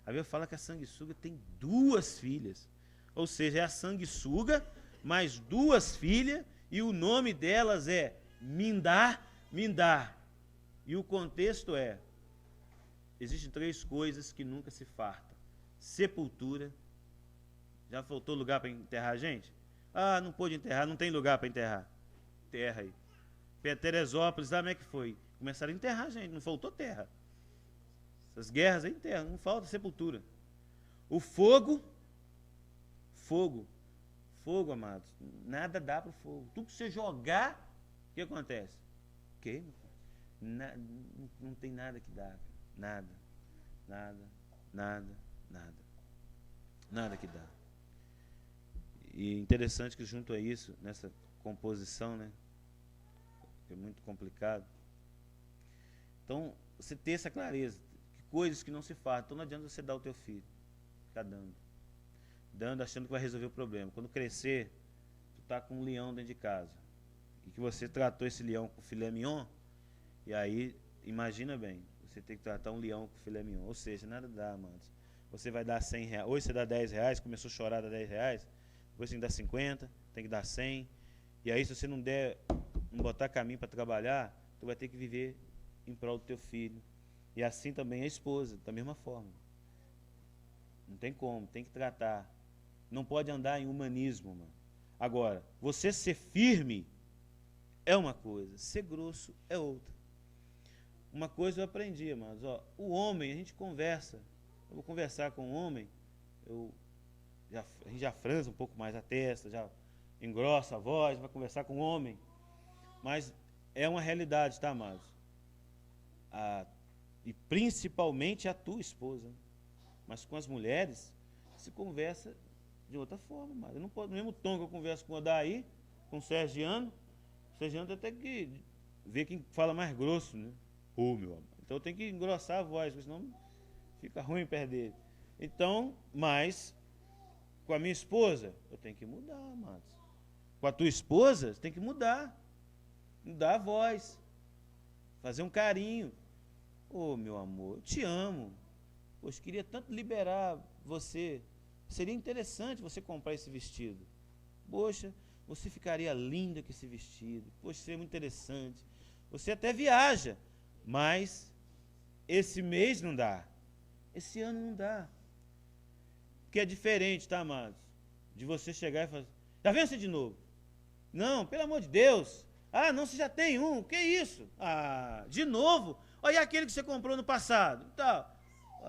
A Bíblia fala que a sanguessuga tem 2 filhas. Ou seja, é a sanguessuga mais 2 filhas, e o nome delas é Mindar. E o contexto é, existem 3 coisas que nunca se fartam. Sepultura. Já faltou lugar para enterrar a gente? Ah, não pôde enterrar, não tem lugar para enterrar. Terra aí. Teresópolis, sabe como é que foi? Começaram a enterrar a gente, não faltou terra. Essas guerras aí enterram, não falta sepultura. O fogo, amados, nada dá para o fogo. Tudo que você jogar, o que acontece? Queima. Não tem nada que dá. Nada que dá. E interessante que junto a isso, nessa composição, né, que é muito complicado, então, você ter essa clareza, que coisas que não se fazem, então não adianta você dar ao teu filho, ficar dando achando que vai resolver o problema. Quando crescer, tu tá com um leão dentro de casa, e que você tratou esse leão com filé mignon, e aí, imagina bem, você tem que tratar um leão com filé mignon, ou seja, nada dá, amados. Você vai dar 100 reais, hoje você dá 10 reais, começou a chorar, dá 10 reais, depois tem que dar 50, tem que dar 100, e aí se você não botar caminho para trabalhar, tu vai ter que viver em prol do teu filho. E assim também a esposa, da mesma forma. Não tem como, tem que tratar. Não pode andar em humanismo, mano. Agora, você ser firme é uma coisa, ser grosso é outra. Uma coisa eu aprendi, mas ó, o homem, a gente conversa. Eu vou conversar com um homem, a gente já franza um pouco mais a testa, já engrossa a voz, vai conversar com um homem. Mas é uma realidade, tá, amados? E principalmente a tua esposa. Mas com as mulheres, se conversa de outra forma, mas eu não posso, no mesmo tom que eu converso com o Odaí, com o Sergiano tem até que ver quem fala mais grosso, né? Ô, meu amor. Então eu tenho que engrossar a voz, porque senão fica ruim perder. Então, mas com a minha esposa, eu tenho que mudar, amados. Com a tua esposa, você tem que mudar a voz, fazer um carinho. Ô, meu amor, eu te amo. Poxa, queria tanto liberar você. Seria interessante você comprar esse vestido. Poxa, você ficaria linda com esse vestido. Poxa, seria muito interessante. Você até viaja, mas esse mês não dá. Esse ano não dá. Porque é diferente, tá, amados? De você chegar e falar, já vem você de novo. Não, pelo amor de Deus. Ah, não, você já tem um. Que isso? Ah, de novo? Olha aquele que você comprou no passado. Então,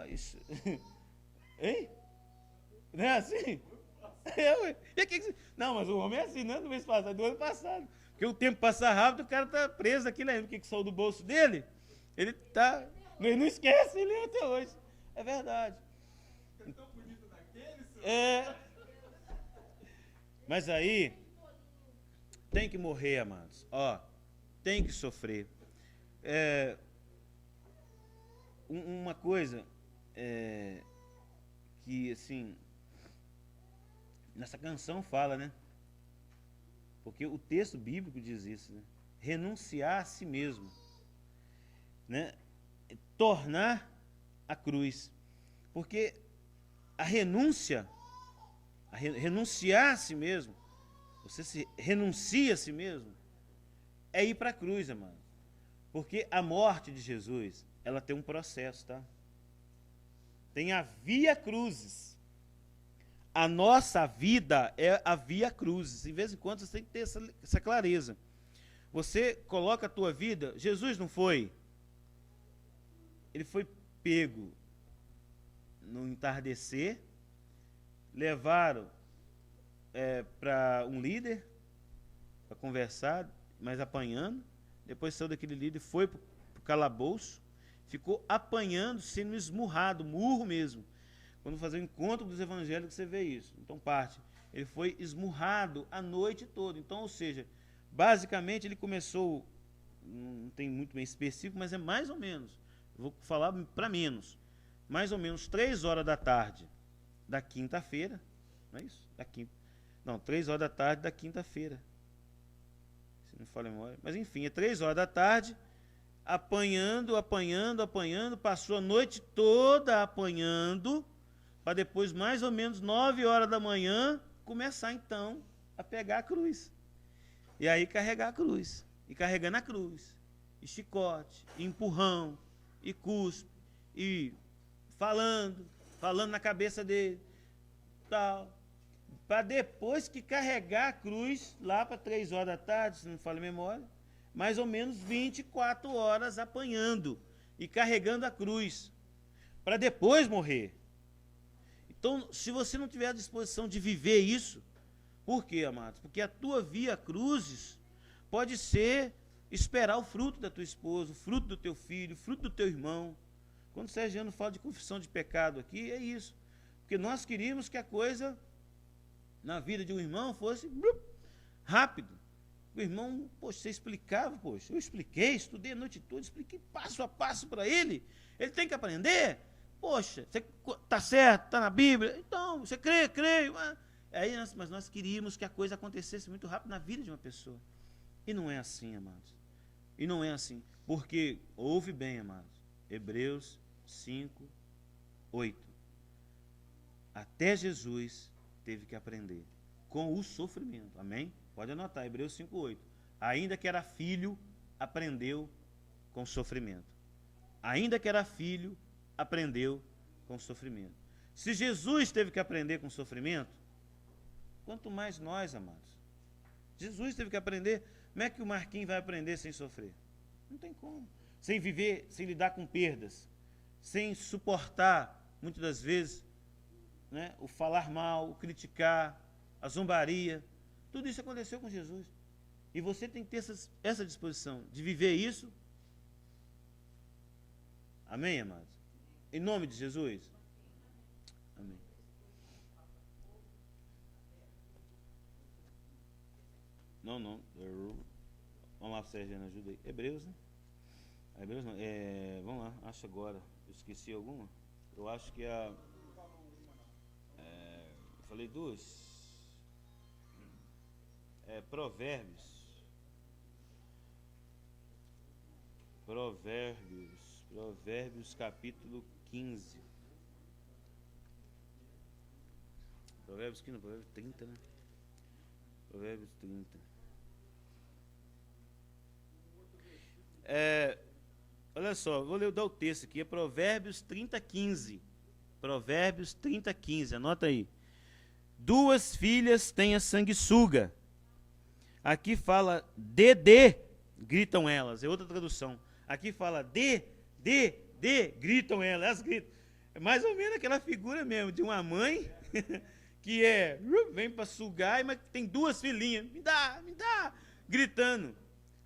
isso. Hein? Não é assim? Não, mas o homem é assim, não é do mês passado, é do ano passado. Porque o tempo passa rápido, o cara tá preso aqui, lembra o que saiu do bolso dele? Ele tá. Ele não esquece, ele é até hoje. É verdade. É tão bonito daquele, senhor? É. Mas aí, tem que morrer, amados. Ó, tem que sofrer. Uma coisa que, assim, nessa canção fala, né? Porque o texto bíblico diz isso, né? Renunciar a si mesmo, né? Tornar a cruz. Porque a renúncia, renunciar a si mesmo, você se renuncia a si mesmo, é ir para a cruz, amado. Porque a morte de Jesus, ela tem um processo, tá? Tem a via cruzes. A nossa vida é a via cruzes. De vez em quando você tem que ter essa clareza. Você coloca a tua vida, Jesus não foi, ele foi pego no entardecer, levaram para um líder, para conversar, mas apanhando. Depois saiu daquele líder, foi para o calabouço, ficou apanhando, sendo esmurrado, murro mesmo. Quando fazer o encontro dos evangélicos, você vê isso. Então, ele foi esmurrado a noite toda. Então, ou seja, basicamente ele começou, não tem muito bem específico, mas é mais ou menos, vou falar para menos, mais ou menos 3 horas da tarde da quinta-feira, não é isso? 3 horas da tarde da quinta-feira. Se não falha a memória. Mas enfim, é 3 horas da tarde, apanhando, passou a noite toda apanhando, para depois, mais ou menos 9 horas da manhã, começar então a pegar a cruz. E aí carregar a cruz. E carregando a cruz. E chicote, e empurrão, e cuspe, e falando na cabeça dele, tal. Para depois que carregar a cruz, lá para 3 horas da tarde, se não falha a memória, mais ou menos 24 horas apanhando e carregando a cruz, para depois morrer. Então, se você não tiver a disposição de viver isso, por quê, amados? Porque a tua via cruzes pode ser esperar o fruto da tua esposa, o fruto do teu filho, o fruto do teu irmão. Quando o Sergiano fala de confissão de pecado aqui, é isso. Porque nós queríamos que a coisa na vida de um irmão fosse rápido. O irmão, você explicava, eu expliquei, estudei a noite toda, expliquei passo a passo para ele. Ele tem que aprender. Poxa, você está certo, está na Bíblia, então, você crê, creio. Mas nós queríamos que a coisa acontecesse muito rápido na vida de uma pessoa. E não é assim, amados. E não é assim. Porque, ouve bem, amados, Hebreus 5, 8. Até Jesus teve que aprender com o sofrimento. Amém? Pode anotar, Hebreus 5, 8. Ainda que era filho, aprendeu com sofrimento. Ainda que era filho, aprendeu com sofrimento. Se Jesus teve que aprender com sofrimento, quanto mais nós, amados. Jesus teve que aprender. Como é que o Marquinhos vai aprender sem sofrer? Não tem como. Sem viver, sem lidar com perdas, sem suportar, muitas das vezes, né, o falar mal, o criticar, a zombaria. Tudo isso aconteceu com Jesus. E você tem que ter essa disposição de viver isso. Amém, amados? Em nome de Jesus? Amém. Não. Vamos lá, Sérgio, ajuda aí. Hebreus, né? Hebreus não. Vamos lá, acho agora. Eu esqueci alguma? Eu acho que eu falei duas. Provérbios, capítulo 15. Provérbios 15, Provérbios 30, né? Provérbios 30. Olha só, vou dar o texto aqui, é Provérbios 30, 15. Provérbios 30, 15, anota aí. 2 filhas têm a sanguessuga. Aqui fala de, gritam elas, é outra tradução. Aqui fala de, gritam elas gritam. É mais ou menos aquela figura mesmo, de uma mãe que vem para sugar, mas tem 2 filhinhas, me dá, gritando.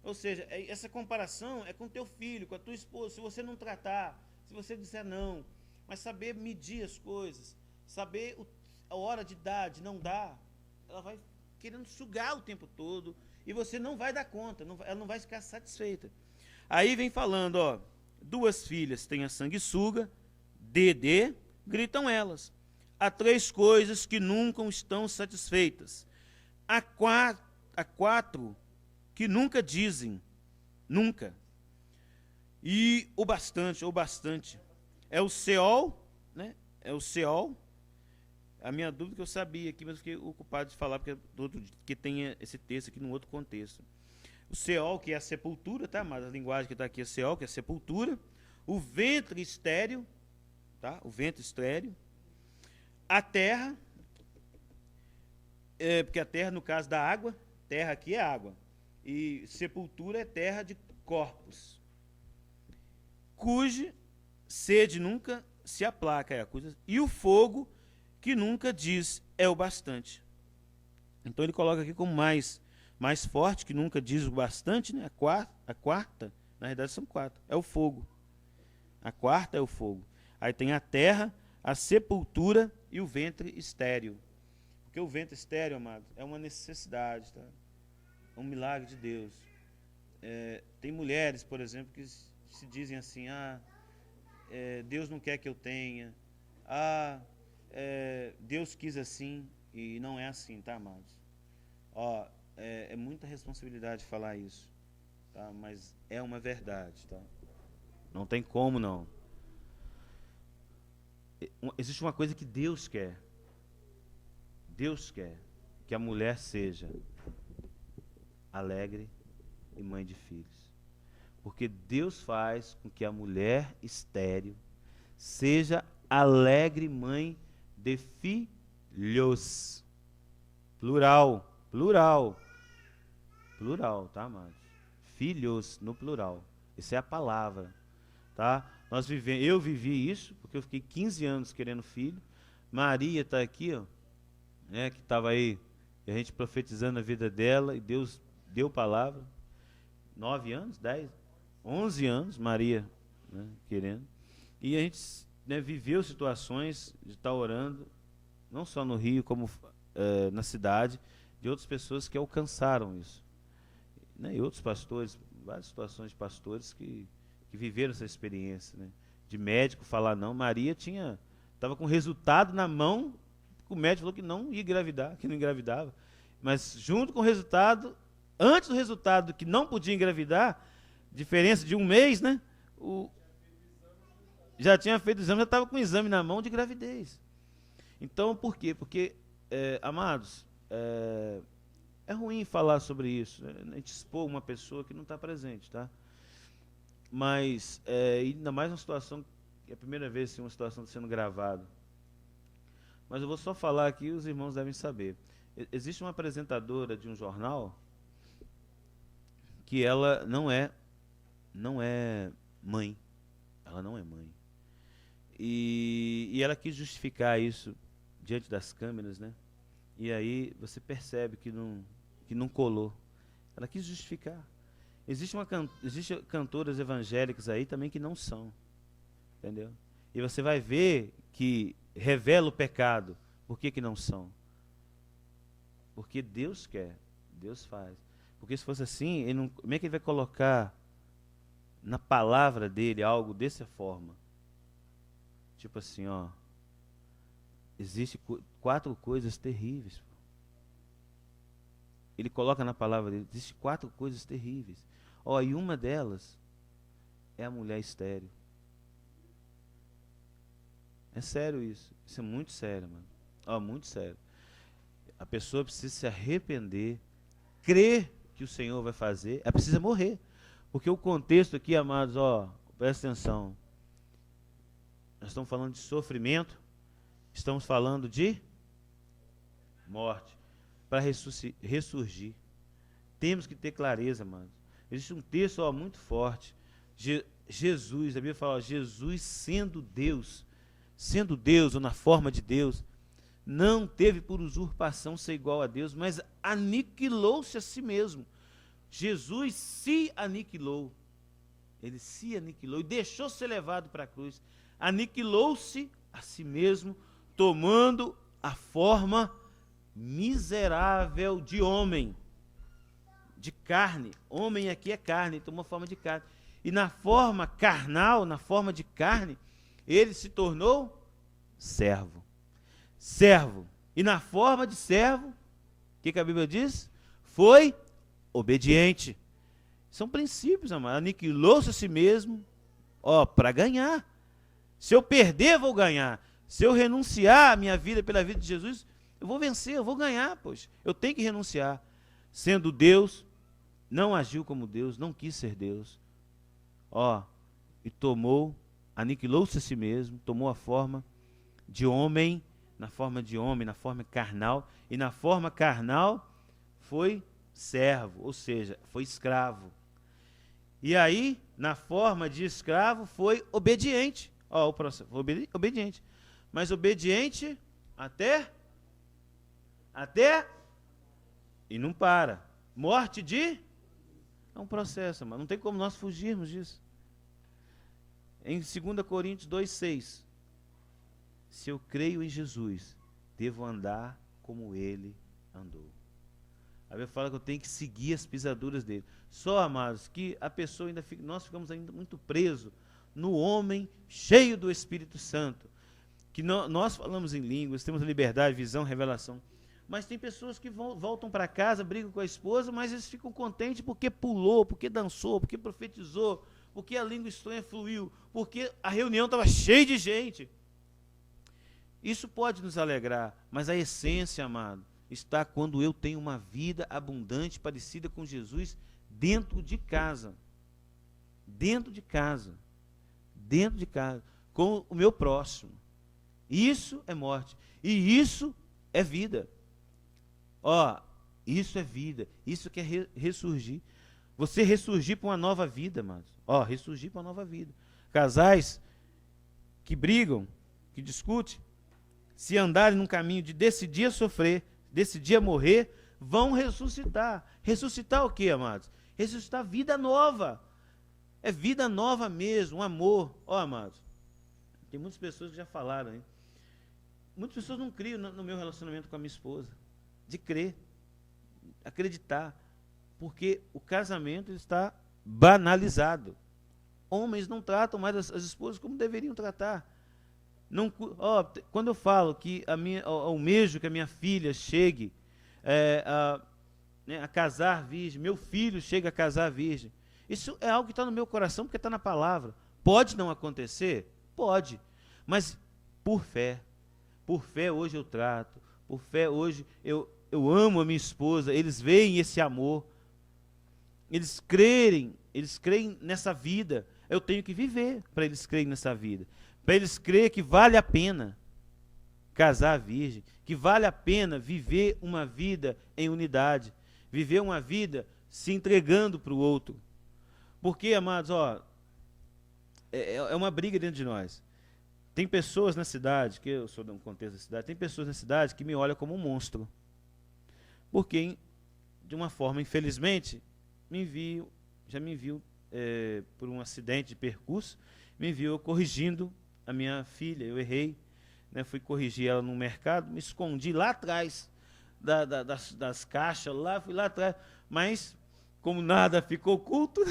Ou seja, essa comparação é com teu filho, com a tua esposa. Se você não tratar, se você disser não, mas saber medir as coisas, saber a hora de dar, de não dar, ela vai querendo sugar o tempo todo, e você não vai dar conta, ela não vai ficar satisfeita. Aí vem falando, 2 filhas têm a sanguessuga, gritam elas. Há 3 coisas que nunca estão satisfeitas. Há 4 que nunca dizem, nunca. E o bastante, é o Seol, né? É o Seol. A minha dúvida que eu sabia aqui, mas fiquei ocupado de falar, porque tem esse texto aqui num outro contexto. O Seol, que é a sepultura, tá? Mas a linguagem que está aqui é Seol, que é a sepultura. O ventre estéril, tá? O ventre estéril. A terra, porque a terra, no caso da água, terra aqui é água. E sepultura é terra de corpos. Cuja sede nunca se aplaca, e o fogo que nunca diz é o bastante. Então ele coloca aqui como mais forte, que nunca diz o bastante, né? A quarta, na realidade são 4, é o fogo. A quarta é o fogo. Aí tem a terra, a sepultura e o ventre estéril. Porque o ventre estéril, amado, é uma necessidade, tá? É um milagre de Deus. Tem mulheres, por exemplo, que se dizem assim, Deus não quer que eu tenha, Deus quis assim, e não é assim, tá, amados? É muita responsabilidade falar isso, tá? Mas é uma verdade, tá? Não tem como não. Existe uma coisa que Deus quer. Deus quer que a mulher seja alegre e mãe de filhos. Porque Deus faz com que a mulher estéril seja alegre mãe de filhos. Plural, tá, amados? Filhos, no plural. Essa é a palavra, tá? Eu vivi isso, porque eu fiquei 15 anos querendo filho. Maria está aqui, ó, né, que estava aí, a gente profetizando a vida dela, e Deus deu palavra. 9 anos, 10, 11 anos, Maria, né, querendo. E a gente, né, viveu situações de estar orando, não só no Rio, como na cidade, de outras pessoas que alcançaram isso. Né, e outros pastores, várias situações de pastores que viveram essa experiência, né, de médico falar não. Maria estava com resultado na mão, o médico falou que não ia engravidar, que não engravidava. Mas junto com o resultado, antes do resultado que não podia engravidar, diferença de 1 mês, né? Já tinha feito o exame, já estava com o exame na mão de gravidez. Então, por quê? Porque, amados, é ruim falar sobre isso, né? A gente expor uma pessoa que não está presente, tá? Mas, ainda mais uma situação, é a primeira vez que uma situação está sendo gravada. Mas eu vou só falar aqui, os irmãos devem saber. Existe uma apresentadora de um jornal que ela não é mãe. Ela não é mãe. E ela quis justificar isso diante das câmeras, né? E aí você percebe que não colou. Ela quis justificar. Existem cantoras evangélicas aí também que não são. Entendeu? E você vai ver que revela o pecado. Por que não são? Porque Deus quer, Deus faz. Porque se fosse assim, como é que ele vai colocar na palavra dele algo dessa forma? Tipo assim, ó, existe 4 coisas terríveis. Ele coloca na palavra dele, existe 4 coisas terríveis. Ó, e uma delas é a mulher estéril. É sério isso. Isso é muito sério, mano. Ó, muito sério. A pessoa precisa se arrepender, crer que o Senhor vai fazer, ela precisa morrer. Porque o contexto aqui, amados, ó, presta atenção. Nós estamos falando de sofrimento, estamos falando de morte. Para ressurgir. Temos que ter clareza, amados. Existe um texto, ó, muito forte. Jesus, a Bíblia fala, ó, Jesus sendo Deus ou na forma de Deus, não teve por usurpação ser igual a Deus, mas aniquilou-se a si mesmo. Jesus se aniquilou. Ele se aniquilou e deixou ser levado para a cruz. Aniquilou-se a si mesmo, tomando a forma miserável de homem, de carne. Homem aqui é carne, tomou forma de carne. E na forma carnal, na forma de carne, ele se tornou servo. Servo. E na forma de servo, o que a Bíblia diz? Foi obediente. São princípios, amado. Aniquilou-se a si mesmo, ó, para ganhar. Se eu perder, vou ganhar. Se eu renunciar a minha vida pela vida de Jesus, eu vou vencer, eu vou ganhar, pois. Eu tenho que renunciar. Sendo Deus, não agiu como Deus, não quis ser Deus. Ó, e aniquilou-se a si mesmo, tomou a forma de homem, na forma carnal, e na forma carnal foi servo, ou seja, foi escravo. E aí, na forma de escravo, foi obediente. Ó, o processo, foi obediente. Mas obediente até E não para. Morte de... É um processo, mas não tem como nós fugirmos disso. Em 2 Coríntios 2,6, se eu creio em Jesus, devo andar como ele andou. A Bíblia fala que eu tenho que seguir as pisaduras dele. Só, amados, que a pessoa ainda fica, nós ficamos ainda muito presos no homem cheio do Espírito Santo. Que nós falamos em línguas, temos liberdade, visão, revelação. Mas tem pessoas que voltam para casa, brigam com a esposa, mas eles ficam contentes porque pulou, porque dançou, porque profetizou, porque a língua estranha fluiu, porque a reunião estava cheia de gente. Isso pode nos alegrar, mas a essência, amado, está quando eu tenho uma vida abundante, parecida com Jesus, dentro de casa. Dentro de casa. Dentro de casa. Com o meu próximo. Isso é morte. E isso é vida. Ó, isso é vida. Isso que é ressurgir. Você ressurgir para uma nova vida, amados. Ó, ressurgir para uma nova vida. Casais que brigam, que discutem, se andarem num caminho de decidir sofrer, decidir morrer, vão ressuscitar. Ressuscitar o quê, amados? Ressuscitar vida nova. É vida nova mesmo, um amor. Ó, amados, tem muitas pessoas que já falaram, hein? Muitas pessoas não criam no meu relacionamento com a minha esposa. De crer, acreditar. Porque o casamento está banalizado. Homens não tratam mais as esposas como deveriam tratar. Não, quando eu falo que almejo que a minha filha chegue a casar virgem, meu filho chega a casar virgem, isso é algo que está no meu coração porque está na palavra. Pode não acontecer? Pode. Mas por fé hoje eu trato, por fé hoje eu amo a minha esposa, eles veem esse amor, eles creem nessa vida, eu tenho que viver para eles crerem nessa vida. Para eles crerem que vale a pena casar virgem, que vale a pena viver uma vida em unidade, viver uma vida se entregando para o outro. Porque, amados, é uma briga dentro de nós. Tem pessoas na cidade, que eu sou de um contexto da cidade, tem pessoas na cidade que me olham como um monstro. Porque, de uma forma, infelizmente, já me viu por um acidente de percurso, me viu corrigindo a minha filha, eu errei, né, fui corrigir ela no mercado, me escondi lá atrás das caixas, fui lá atrás, mas como nada ficou oculto,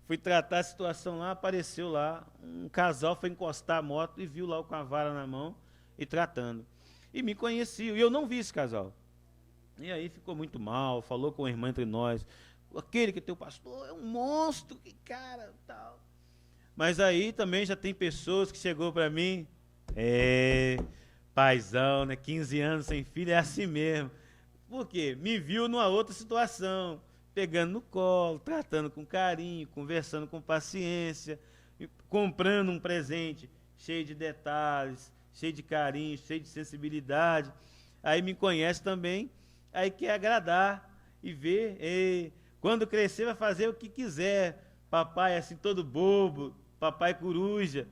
fui tratar a situação lá, apareceu lá, um casal foi encostar a moto e viu lá com a vara na mão e tratando. E me conheciam, e eu não vi esse casal. E aí ficou muito mal, falou com a irmã entre nós, aquele que é teu pastor é um monstro, que cara, tal. Mas aí também já tem pessoas que chegou para mim, paizão, né, 15 anos sem filho, é assim mesmo. Por quê? Me viu numa outra situação, pegando no colo, tratando com carinho, conversando com paciência, comprando um presente cheio de detalhes, cheio de carinho, cheio de sensibilidade. Aí me conhece também, aí quer agradar e ver, quando crescer vai fazer o que quiser. Papai é assim todo bobo, papai coruja.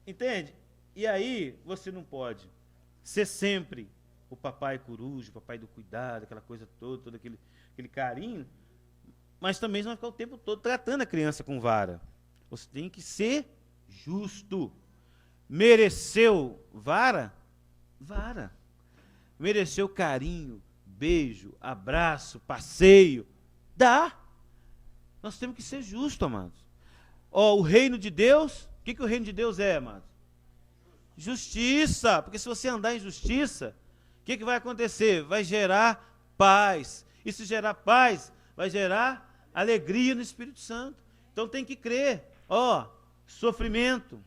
Entende? E aí você não pode ser sempre o papai coruja, o papai do cuidado, aquela coisa toda, todo aquele carinho, mas também não vai ficar o tempo todo tratando a criança com vara. Você tem que ser justo. Mereceu vara? Vara. Mereceu carinho, beijo, abraço, passeio? Dá. Nós temos que ser justos, amados. O reino de Deus, o que o reino de Deus é, amados? Justiça. Porque se você andar em justiça, o que vai acontecer? Vai gerar paz. E se gerar paz, vai gerar alegria no Espírito Santo. Então tem que crer. Sofrimento,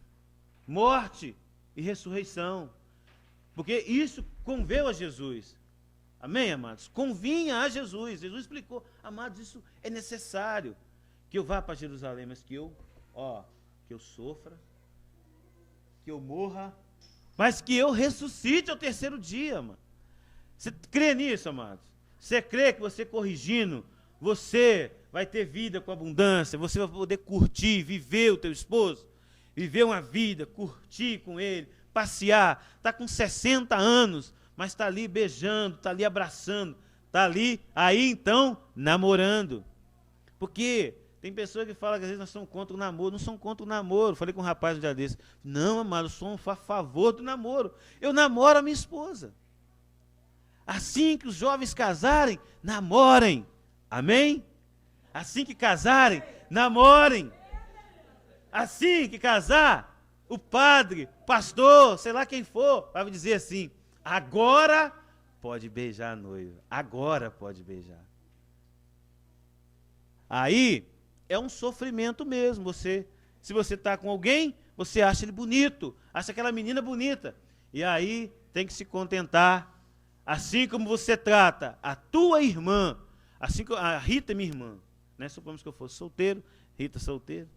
morte e ressurreição. Porque isso conveu a Jesus. Amém, amados? Convinha a Jesus. Jesus explicou, amados, isso é necessário. Que eu vá para Jerusalém, mas que eu sofra, que eu morra, mas que eu ressuscite ao terceiro dia, mano. Você crê nisso, amados? Você crê que você corrigindo, você vai ter vida com abundância, você vai poder curtir, viver o teu esposo, viver uma vida, curtir com ele, passear, está com 60 anos, mas está ali beijando, está ali abraçando, Está ali, aí então, namorando. Porque tem pessoas que falam que às vezes nós somos contra o namoro. Não somos contra o namoro. Falei com um rapaz um dia desse. Não, amado, eu sou a favor do namoro. Eu namoro a minha esposa. Assim que os jovens casarem, namorem. Amém? Assim que casarem, namorem. Assim que casar, o padre, pastor, sei lá quem for, vai dizer assim: agora pode beijar a noiva. Agora pode beijar. Aí é um sofrimento mesmo. Se você está com alguém, você acha ele bonito, acha aquela menina bonita. E aí tem que se contentar. Assim como você trata a tua irmã, assim como a Rita é minha irmã, né? Supomos que eu fosse solteiro, Rita solteira.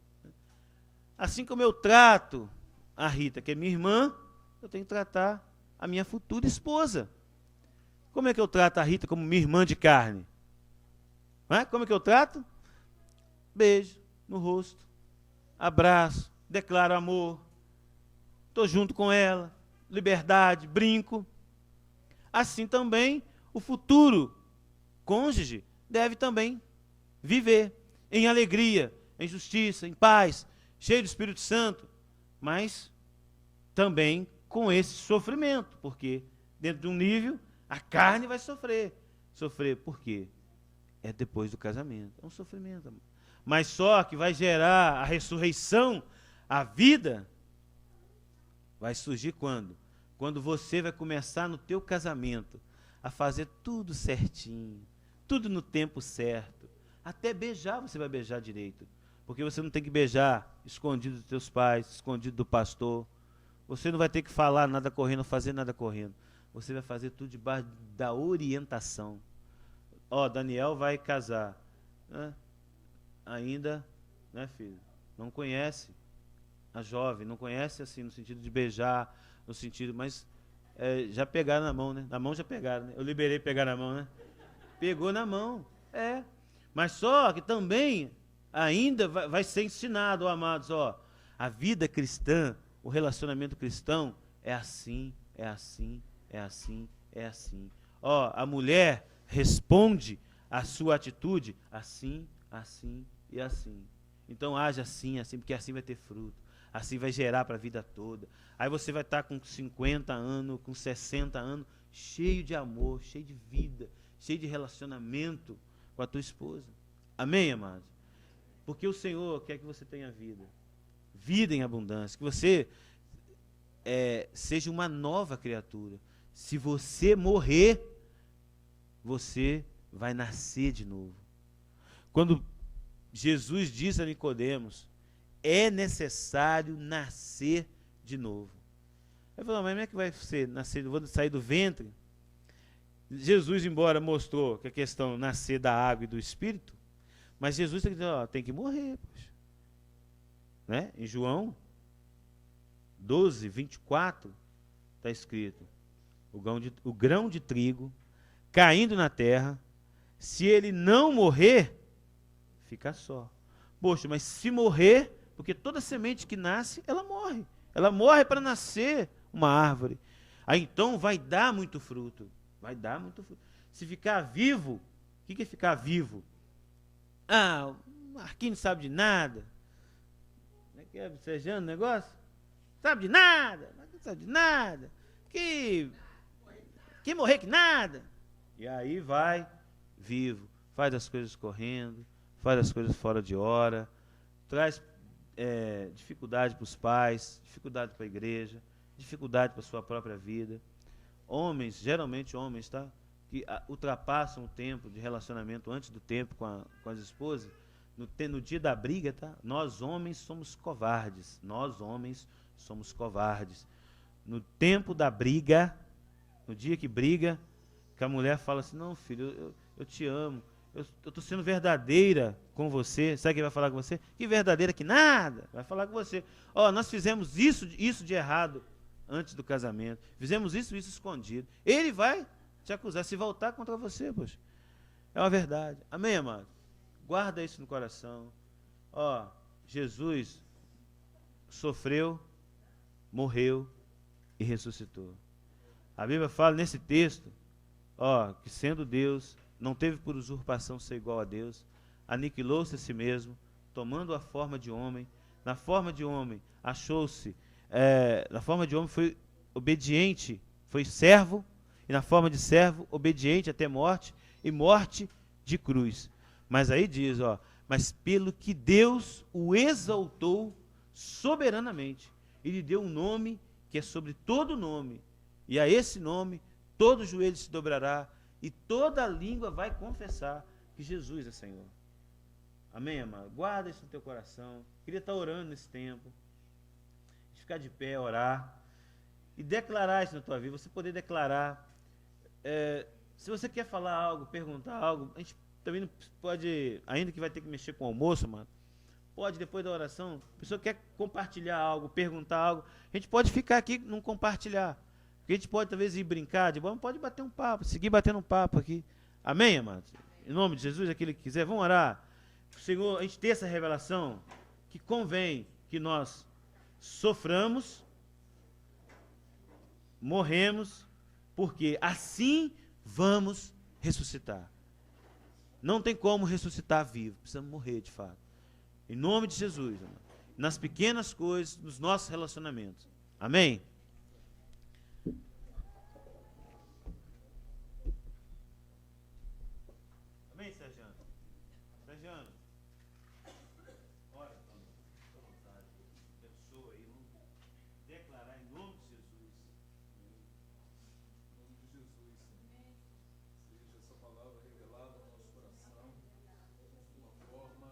Assim como eu trato a Rita, que é minha irmã, eu tenho que tratar a minha futura esposa. Como é que eu trato a Rita como minha irmã de carne? Não é? Como é que eu trato? Beijo no rosto, abraço, declaro amor, estou junto com ela, liberdade, brinco. Assim também o futuro cônjuge deve também viver em alegria, em justiça, em paz, cheio do Espírito Santo, mas também com esse sofrimento, porque dentro de um nível a carne vai sofrer. Sofrer por quê? É depois do casamento. É um sofrimento, amor. Mas só que vai gerar a ressurreição, a vida, vai surgir quando? Quando você vai começar no teu casamento a fazer tudo certinho, tudo no tempo certo. Até beijar você vai beijar direito. Porque você não tem que beijar escondido dos teus pais, escondido do pastor. Você não vai ter que falar nada correndo, fazer nada correndo. Você vai fazer tudo debaixo da orientação. Ó, Daniel vai casar. Né? Ainda, né, filho? Não conhece a jovem, não conhece assim, no sentido de beijar, no sentido, mas já pegaram na mão, né? Na mão já pegaram, né? Eu liberei pegar na mão, né? Pegou na mão, Mas só que também ainda vai ser ensinado, ó, amados, ó, a vida cristã, o relacionamento cristão é assim, é assim, é assim, é assim. Ó, a mulher responde à sua atitude assim, assim e assim. Então age assim, assim, porque assim vai ter fruto. Assim vai gerar para a vida toda. Aí você vai estar com 50 anos, com 60 anos, cheio de amor, cheio de vida, cheio de relacionamento com a tua esposa. Amém, amados? Porque o Senhor quer que você tenha vida. Vida em abundância. Que você seja uma nova criatura. Se você morrer, você vai nascer de novo. Quando Jesus disse a Nicodemos, é necessário nascer de novo. Ele falou, mas como é que vai ser? Nascer, vou sair do ventre? Jesus, embora mostrou que a questão nascer da água e do Espírito, mas Jesus tem que dizer, ó, tem que morrer. Poxa. Né? Em João 12, 24, está escrito, o grão de trigo caindo na terra, se ele não morrer, fica só. Poxa, mas se morrer, porque toda semente que nasce, ela morre. Ela morre para nascer uma árvore. Aí então vai dar muito fruto. Vai dar muito fruto. Se ficar vivo, o que é ficar vivo? Ah, o Marquinhos não sabe de nada. Como é que é, bocejando o negócio? Sabe de nada. Não sabe de nada. Que morrer que nada. E aí vai vivo. Faz as coisas correndo. Faz as coisas fora de hora. Traz dificuldade para os pais, dificuldade para a igreja, dificuldade para a sua própria vida. Homens, geralmente homens, tá? Que ultrapassam o tempo de relacionamento antes do tempo com as esposas, no dia da briga, tá? Nós homens somos covardes. Nós homens somos covardes. No tempo da briga, no dia que briga, que a mulher fala assim, não, filho, eu te amo. Eu estou sendo verdadeira com você. Sabe quem vai falar com você? Que verdadeira que nada. Vai falar com você. Ó, nós fizemos isso de errado antes do casamento. Fizemos isso escondido. Ele vai te acusar, se voltar contra você, poxa. É uma verdade. Amém, amado? Guarda isso no coração. Ó, Jesus sofreu, morreu e ressuscitou. A Bíblia fala nesse texto, que sendo Deus, não teve por usurpação ser igual a Deus, aniquilou-se a si mesmo, tomando a forma de homem. Na forma de homem achou-se, na forma de homem foi obediente, foi servo, e na forma de servo, obediente até morte, e morte de cruz. Mas aí diz, mas pelo que Deus o exaltou soberanamente, e lhe deu um nome que é sobre todo nome, e a esse nome todo joelho se dobrará, e toda língua vai confessar que Jesus é Senhor. Amém, amado? Guarda isso no teu coração. Queria estar orando nesse tempo. Ficar de pé, orar. E declarar isso na tua vida. Você poder declarar. Se você quer falar algo, perguntar algo, a gente também não pode, ainda que vai ter que mexer com o almoço, mano. Pode, depois da oração, a pessoa quer compartilhar algo, perguntar algo, a gente pode ficar aqui não compartilhar. Porque a gente pode, talvez, ir brincar, pode bater um papo, seguir batendo um papo aqui. Amém, amados? Em nome de Jesus, aquele que quiser, vamos orar. Senhor, a gente ter essa revelação que convém que nós soframos, morremos, porque assim vamos ressuscitar. Não tem como ressuscitar vivo, precisamos morrer de fato. Em nome de Jesus, amado. Nas pequenas coisas, nos nossos relacionamentos. Amém? Amém, Sergiano? Sergiano? Ora, fica à vontade. Abençoa aí, vamos declarar em nome de Jesus. Em nome de Jesus, Senhor. Seja essa palavra revelada ao nosso coração de uma forma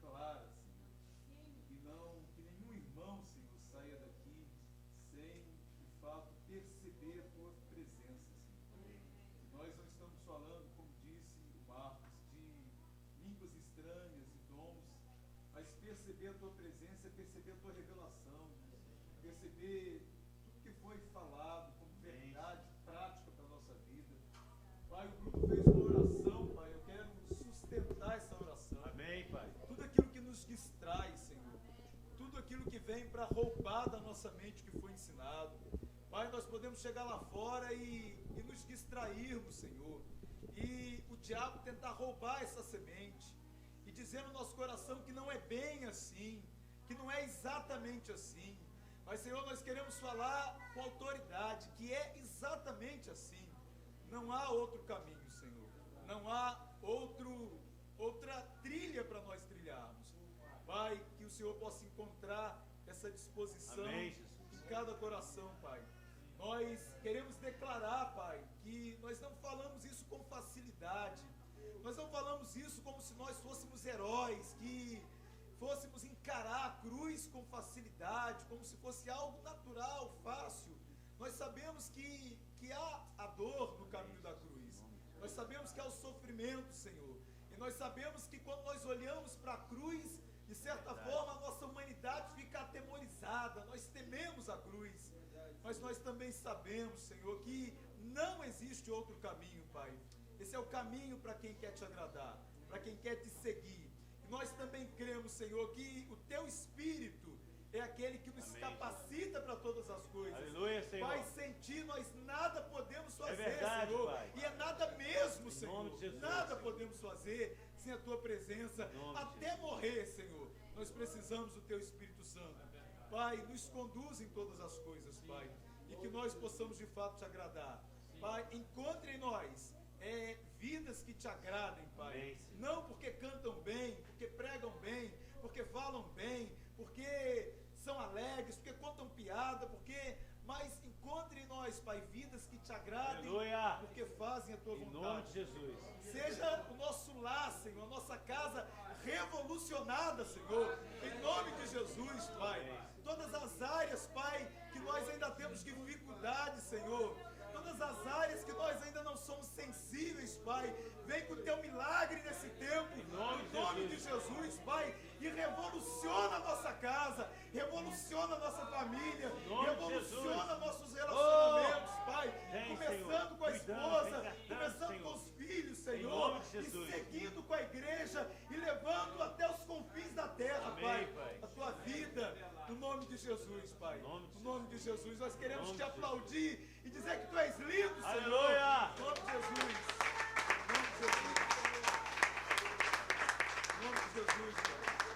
clara, Senhor. E não que nenhum irmão, Senhor, saia daqui sem, de fato, perceber a tua presença, Senhor. Nós não estamos falando, como disse o Marcos, de línguas estranhas e dons, mas perceber a tua presença é perceber a tua revelação, perceber tudo que foi falado como verdade prática para a nossa vida. Pai, o Bruno fez uma oração, Pai, eu quero sustentar essa oração. Amém, Pai. Tudo aquilo que nos distrai, Senhor, tudo aquilo que vem para roubar da nossa mente o que foi ensinado. Pai, nós podemos chegar lá fora e nos distrairmos, Senhor, e o diabo tentar roubar essa semente, e dizer no nosso coração que não é bem assim, que não é exatamente assim. Mas, Senhor, nós queremos falar com autoridade, que é exatamente assim. Não há outro caminho, Senhor. Não há outra trilha para nós trilharmos. Pai, que o Senhor possa encontrar essa disposição Amém, em cada coração, Pai. Nós queremos declarar, Pai, que nós não falamos isso com facilidade. Nós não falamos isso como se nós fôssemos heróis, que fôssemos encarar a cruz com facilidade, como se fosse algo natural, fácil. Nós sabemos que há a dor no caminho da cruz. Nós sabemos que há o sofrimento, Senhor. E nós sabemos que quando nós olhamos para a cruz, de certa forma a nossa humanidade fica atemorizada, nós tememos a cruz. Mas nós também sabemos, Senhor, que não existe outro caminho, Pai. Esse é o caminho para quem quer te agradar, para quem quer te seguir. E nós também cremos, Senhor, que o Teu Espírito é aquele que nos capacita para todas as coisas. Aleluia, Senhor. Pai, sem Ti nós nada podemos fazer, verdade, Senhor. Pai. E é nada mesmo, Em Senhor. nome de Jesus, Nada Senhor. podemos fazer sem a Tua presença. Até morrer, Senhor. Nós precisamos do Teu Espírito Santo. Pai, nos conduz em todas as coisas, Pai. E que nós possamos de fato Te agradar. Pai, encontre em nós vidas que Te agradem, Pai. Amém, não porque cantam bem, porque pregam bem, porque falam bem, porque são alegres, porque contam piada, mas encontre em nós, Pai, vidas que Te agradem. Aleluia. Porque fazem a Tua Em vontade. nome de Jesus. Seja o nosso lar, Senhor, a nossa casa revolucionada, Senhor, em nome de Jesus, Pai. Todas as áreas, Pai, que nós ainda temos dificuldade, Senhor, todas as áreas que nós ainda não somos sensíveis, Pai, vem com o Teu milagre nesse tempo, em nome de Jesus, Pai, e revoluciona a nossa casa, revoluciona a nossa família, revoluciona nossos relacionamentos, Pai, começando com a esposa, começando com os filhos, Senhor, e seguindo com a igreja e levando até os confins da terra, Pai, a Tua vida, no nome de Jesus, Pai, no nome de de Jesus, nós queremos te aplaudir e dizer que tu és lindo, Senhor. Aleluia! Em nome de Jesus. Em nome de Jesus. Em nome de Jesus, Pai.